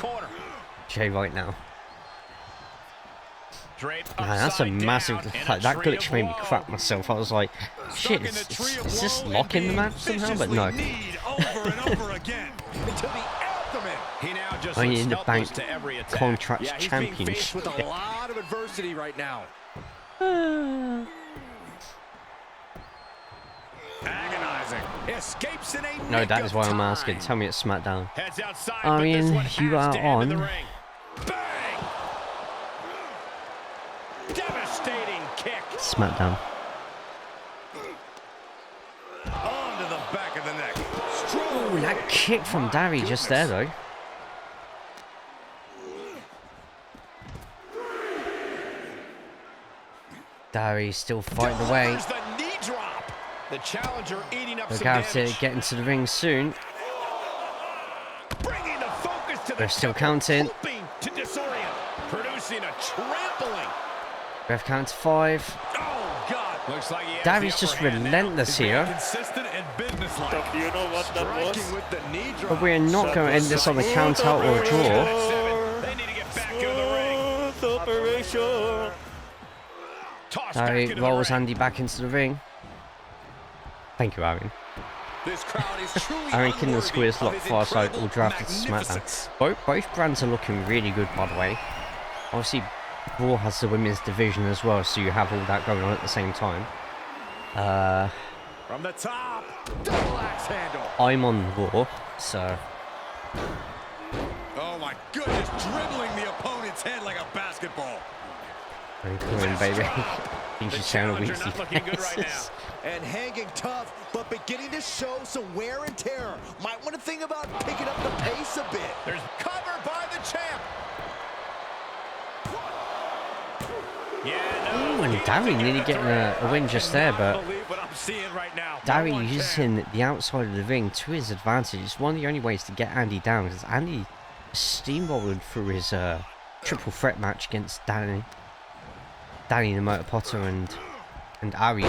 Jay, right now. Man, that's a massive, like, that glitch made me crap myself. I was like, shit, is this locking the match somehow? But no. I need the bank contracts championship. With a lot of adversity right now. Agonizing. Escapes in a No, that is why I'm asking. Tell me it's SmackDown. outside, I mean, you are on. Bang! Devastating kick. SmackDown. Onto the back of the neck. Ooh, that kick from Darry just there, though. Darry still fighting away. The knee drop. The challenger eating up Look some out to damage. get into the ring soon. Bringing the focus to They're the still temple, counting. hoping to disorient, producing a trampling. Ref count to 5. Oh God! Looks like he has Darry's the just upper hand now. relentless here. Consistent and businesslike. You know what that was? With the knee drop. But we're not going to end this on a count out or a draw. They need to get back into the ring. Toss back Darry into the rolls ring. Andy back into the ring. Thank you, Aaron. This crowd is truly Aaron King and unworthy Squeeze of locked his far side incredible all drafted to SmackDown. magnificence. Both brands are looking really good, by the way. Obviously, Raw has the women's division as well, so you have all that going on at the same time. From the top, double axe handle. I'm on Raw, so Oh my goodness, dribbling the opponent's head like a basketball. I'm coming, baby. He's just showing a Challenger's weekly not looking good right now. basis. And hanging tough, but beginning to show some wear and tear. Might want to think about picking up the pace a bit. There's cover by the champ. Yeah, no. Ooh, and Darry nearly getting a win just there, but Believe what I'm seeing right now. Darry No one can. using the outside of the ring to his advantage. It's one of the only ways to get Andy down, because Andy steamrolled through his triple threat match against Danny the Motor Potter and Aria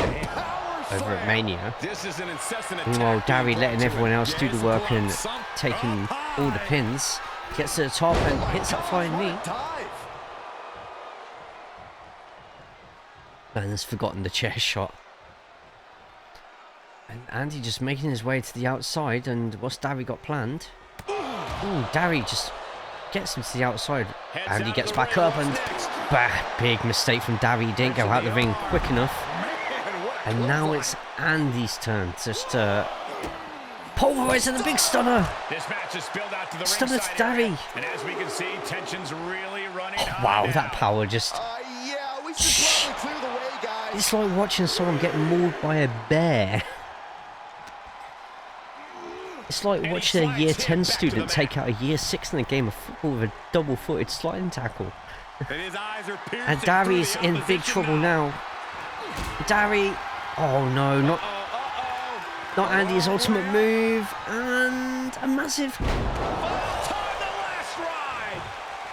over at Mania. This is an incessant Meanwhile, attack Darry being letting brought to everyone it. else do the Yes, work and some taking up all the high. pins. Gets to the top and hits that flying knee. Dive. Man has forgotten the chair shot. And Andy just making his way to the outside, and what's Darry got planned? Ooh, Darry just gets him to the outside. Andy gets back up and big mistake from Darry. He didn't go out the ring quick enough. And now it's Andy's turn just to pulverize the big stunner. This match is spilled out to the Stunner to ringside Darry. area. And as we can see, tension's really running high Wow, now. that power just... Yeah, we should probably clear the way, guys. It's like watching someone get mauled by a bear. It's like watching a year 10 student take out a year 6 in a game of football with a double-footed sliding tackle. And his eyes are piercing And through Darry's the in big opposition trouble now. Darry... Oh no, not Andy's ultimate move. And a massive... Time the last ride.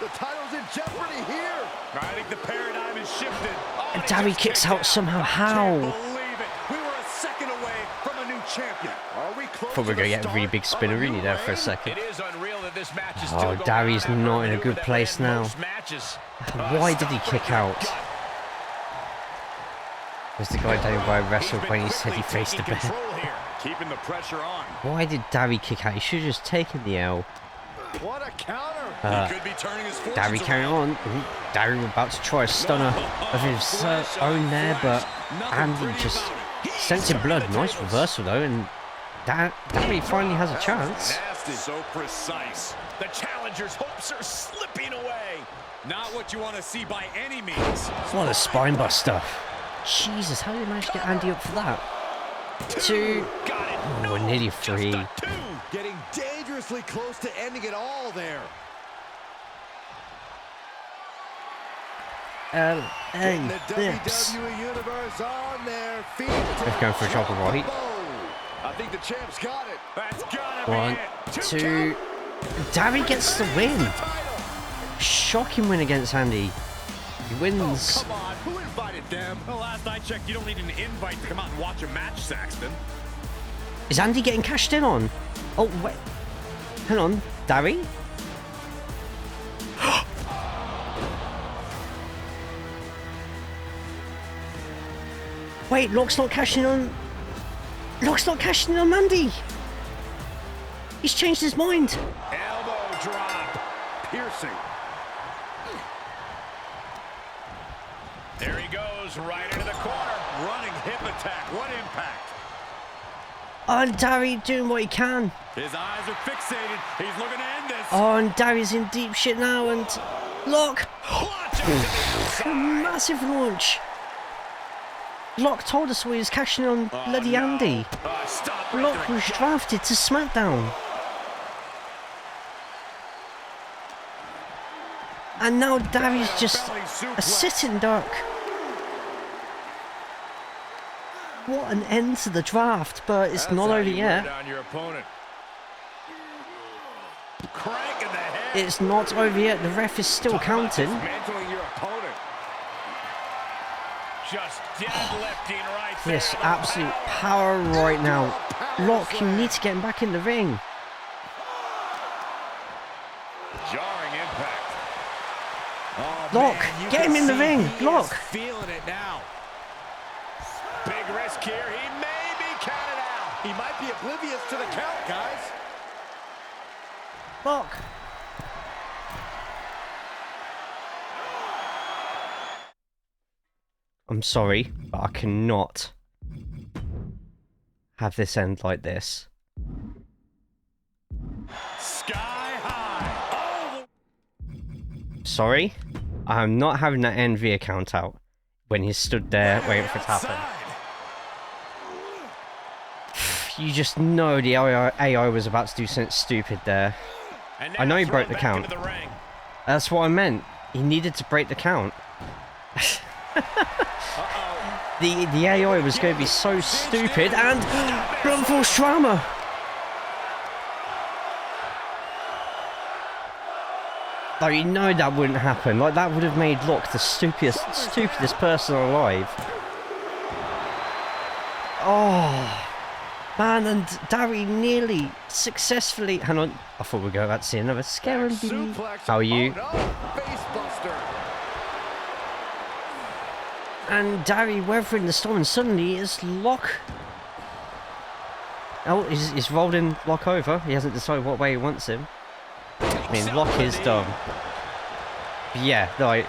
The title's in jeopardy here. I think the paradigm has shifted. Oh, And he Darry just kicks kicked out somehow. I How? can't believe it. We were a second away from a new champion. Are we close Thought we were to going to the get a really start big of spinnerini there for a It second. is unreal that this match is Oh, still going Darry's on after not in a maneuver good that place ran now. most matches. Why did he kick out? Was the guy down by wrestled when he said he faced the bear? Keeping the pressure on. Why did Darry kick out? He should have just taken the L. What a counter. He could be turning his fortunes Darry carrying around. on. Ooh, Darry about to try a stunner of his own there, but Andy just scented blood. Nice reversal though, and Darry finally has a chance. Nasty. So precise. The challenger's hopes are slipping away. Not what you want to see by any means. What a spine buster. Jesus, how did you manage to get Andy up for that? 2. Got it. Oh, No, we're nearly just 3. a 2. Getting dangerously close to ending it all there. Hey, The Lips. WWE Universe on their feet. They're going for a drop right. I think the champ's got it. That's gotta 1, be it. 2. Darry gets the win. Shocking win against Andy. He wins. Come on, who invited them? Well, last I checked, you don't need an invite to come out and watch a match, Saxton. Is Andy getting cashed in on? Oh, wait. Hang on. Darry? Wait, Locke's not cashing on. Locke's not cashing on Mandy. He's changed his mind. Elbow drop. Piercing. There he goes, right into the corner. Running hip attack. What impact? Oh, and Darry doing what he can. His eyes are fixated. He's looking to end this. Oh, and Darry's in deep shit now, and Locke. Massive launch. Locke told us we was cashing on bloody Andy. Locke was drafted to SmackDown. And now Darry's just a sitting duck. What an end to the draft, but it's not over yet. It's not over yet. The ref is still counting. Just deadlifting right there. Yes, absolute power right now. Locke, you need to get him back in the ring. Jarring impact. Locke, get him in the ring. Locke. Feeling it now. Big risk here. He may be counted out. He might be oblivious to the count, guys. Locke. I'm sorry, but I cannot have this end like this. Sky high. Oh. Sorry, I'm not having that end via count out when he stood there waiting for it to happen. You just know the AI was about to do something stupid there. I know he broke the count. That's what I meant. He needed to break the count. The AI was going to be so stupid, and blunt force trauma. Like, you know that wouldn't happen. Like, that would have made Locke the stupidest person alive. Oh man, and Darry nearly successfully. Hang on, I thought we were about to see another scare and baby. How are you? And Darry weathering the storm, and suddenly it's Locke. Oh, he's rolled in Locke over. He hasn't decided what way he wants him. I mean, Locke is dumb. But yeah, like,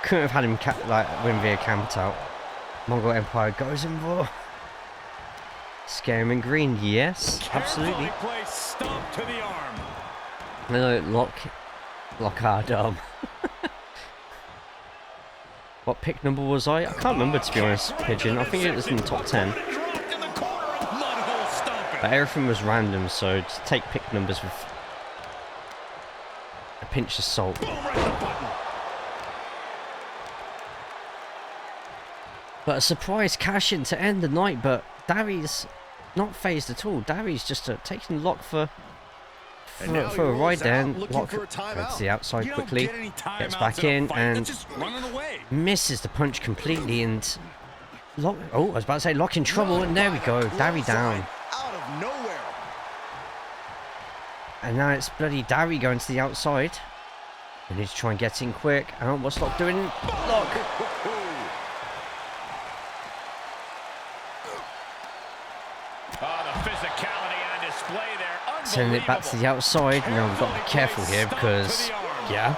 couldn't have had him win via count out. Mongol Empire goes in raw. Scare him in green, yes, absolutely. No, Locke are dumb. What pick number was I? I can't remember, to be honest, Pigeon. I think it was in the top 10. But everything was random, so just take pick numbers with a pinch of salt. But a surprise cash in to end the night, but Darry's not phased at all. Darry's just taking Locke for a ride there, and Locke goes to the outside quickly, gets back in, and misses the punch completely, and Locke, oh, I was about to say Locke in trouble, and there we go, Darry down. And now it's bloody Darry going to the outside. We need to try and get in quick. And what's Locke doing? Locke! Sending it back to the outside. Now we've got to be careful here because, yeah.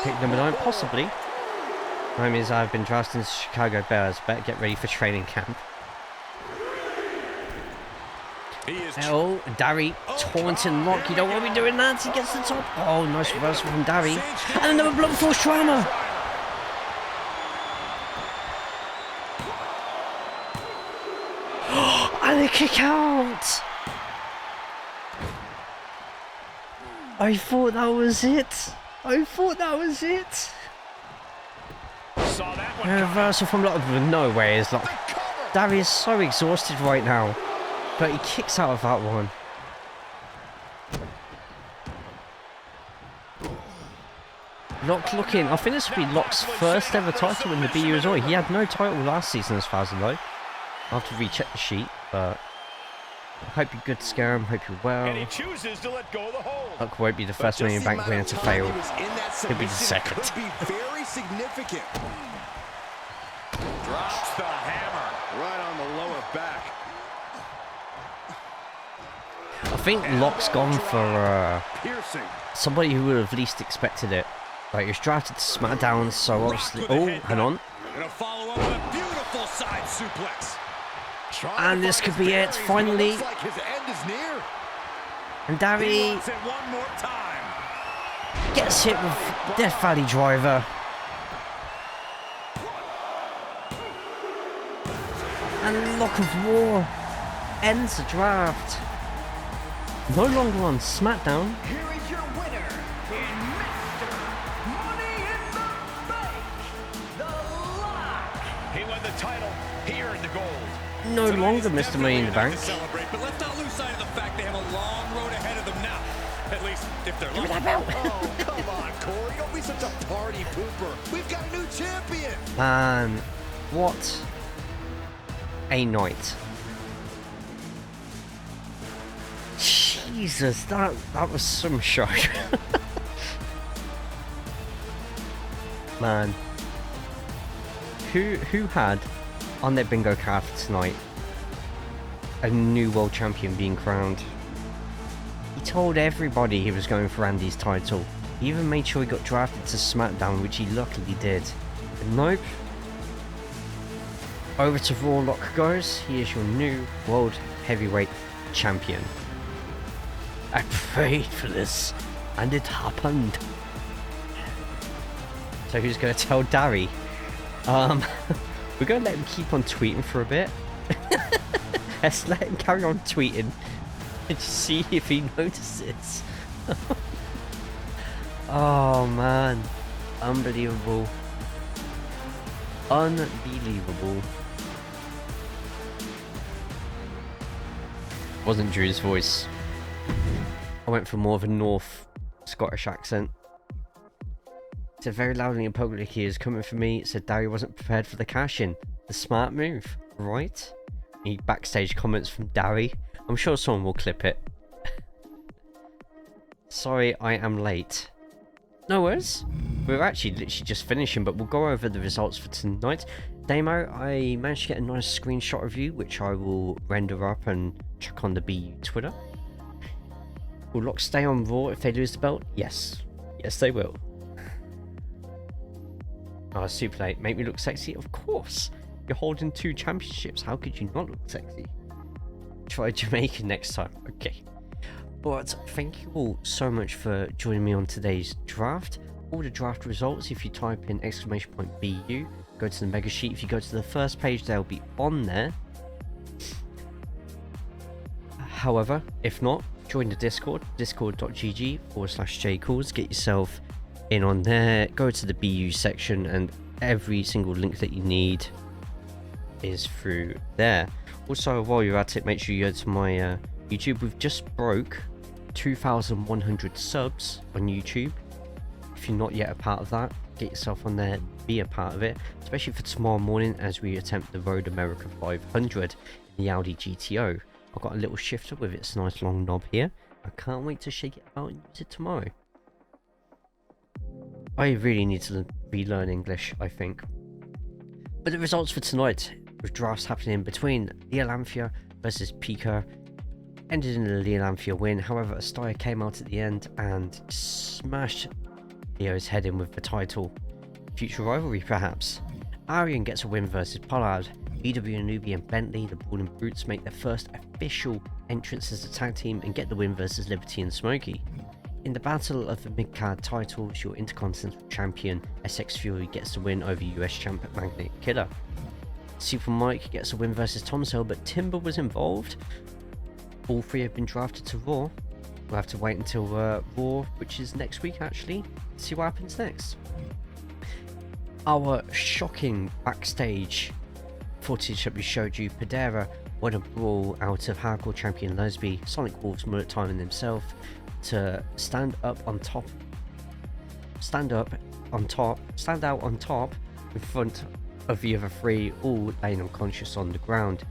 Pick number 9, possibly. That means I've been drafted into Chicago Bears. Better get ready for training camp. Oh, Darry taunting Locke. You don't want to be doing that. He gets the top. Oh, nice reversal from Darry. And another blunt force trauma. And a kick out. I thought that was it. I thought that was it. A reversal from Locke. No way is Locke. Darry is so exhausted right now. But he kicks out of that one. Locke looking. I think this will be Locke's first ever title in the BU as well. He had no title last season as far as I know. I'll have to recheck the sheet, but Hope you're good, Scarum. Hope you're well. And he chooses to let go of the hold. Luck won't be the first Money in the Bank winner to fail. He'll be the second. Could be very significant. Drops the hammer. Right on the lower back. I think Locke's gone for Piercing. somebody who would have least expected it. Like, he was drafted to SmackDown, so obviously... Oh, hang on. Gonna follow up with a beautiful side suplex. And this could be it, finally. Looks like his end is near. And He Darry wants it one more time. gets hit with Death Valley Driver. And Lock of War ends the draft. No longer on SmackDown. Here is your winner in Mr. Money in the Bank, The Lock. He won the title. He earned the gold. No longer Mr. Money in the Bank. To celebrate, but let's not lose sight of the fact they have a long road ahead of them now. At least if they're lucky. Oh, come on, Corey. Don't be such a party pooper. We've got a new champion. Man, what a night. Jesus, that was some show. Man, who had on their bingo card for tonight a new world champion being crowned? He told everybody he was going for Andy's title. He even made sure he got drafted to SmackDown, which he luckily did. But nope. Over to Raw Lock goes. He is your new world heavyweight champion. I prayed for this, and it happened. So who's going to tell Darry? We're going to let him keep on tweeting for a bit. Let's let him carry on tweeting and see if he notices. Oh man, unbelievable. Unbelievable. Wasn't Drew's voice. I went for more of a North Scottish accent. It said very loudly and publicly he is coming for me. It said Darry wasn't prepared for the cash-in. The smart move, right? Any backstage comments from Darry? I'm sure someone will clip it. Sorry, I am late. No worries. We're actually literally just finishing, but we'll go over the results for tonight. Damo, I managed to get a nice screenshot of you, which I will render up and chuck on the BU Twitter. Will Lock stay on Raw if they lose the belt? Yes. Yes, they will. Oh, super late. Make me look sexy? Of course. You're holding 2 championships. How could you not look sexy? Try Jamaica next time. Okay. But thank you all so much for joining me on today's draft. All the draft results, if you type in !BU, go to the mega sheet. If you go to the first page, they'll be on there. However, if not, join the Discord, discord.gg/jcalls. Get yourself in on there. Go to the BU section, and every single link that you need is through there. Also, while you're at it, make sure you go to my YouTube. We've just broke 2,100 subs on YouTube. If you're not yet a part of that, get yourself on there, be a part of it, especially for tomorrow morning as we attempt the Road America 500 in the Audi GTO. I've got a little shifter with its nice long knob here. I can't wait to shake it out and use it tomorrow. I really need to relearn English, I think. But the results for tonight, with drafts happening between Leah Lamphia versus Pika, ended in a Leah Lamphia win. However, Astaya came out at the end and smashed Leo's head in with the title. Future rivalry, perhaps. Arian gets a win versus Pollard. BW Anubi and Bentley, the Brawling Brutes, make their first official entrance as a tag team and get the win versus Liberty and Smokey. In the battle of the mid-card titles, your Intercontinental Champion SX Fury gets the win over US Champ Magnet Killer. Super Mike gets a win versus Tom Sale, but Timber was involved. All 3 have been drafted to Raw. We'll have to wait until Raw, which is next week actually, to see what happens next. Our shocking backstage footage that we showed you, Pedera won a brawl out of Hardcore Champion Lesby, Sonic Wolf's mullet timing himself to stand out on top in front of the other 3, all laying unconscious on the ground.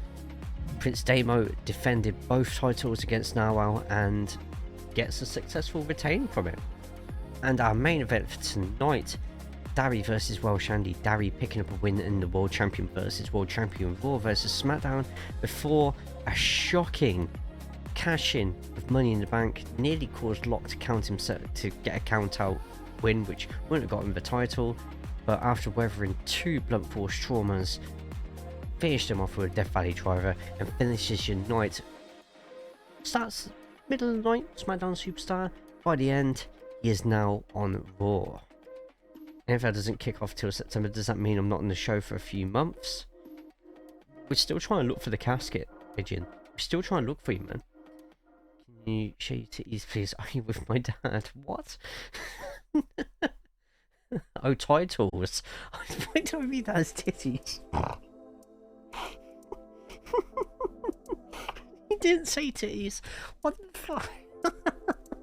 Prince Damo defended both titles against Narwhal and gets a successful retain from it. And our main event for tonight, Darry versus Welsh Andy. Darry picking up a win in the World Champion versus World Champion Raw versus SmackDown before a shocking cash-in of Money in the Bank nearly caused Locke to count himself to get a count-out win, which wouldn't have got him the title, but after weathering 2 blunt force traumas, finished him off with a Death Valley driver and finishes your night. Starts middle of the night, SmackDown Superstar. By the end, he is now on Raw. And if that doesn't kick off till September, does that mean I'm not on the show for a few months? We're still trying to look for the casket, Pigeon. We're still trying to look for you, man. Can you show your titties, please? Are you with my dad? What? Oh, titles. Why do I read that as titties? He didn't say titties. What the fuck?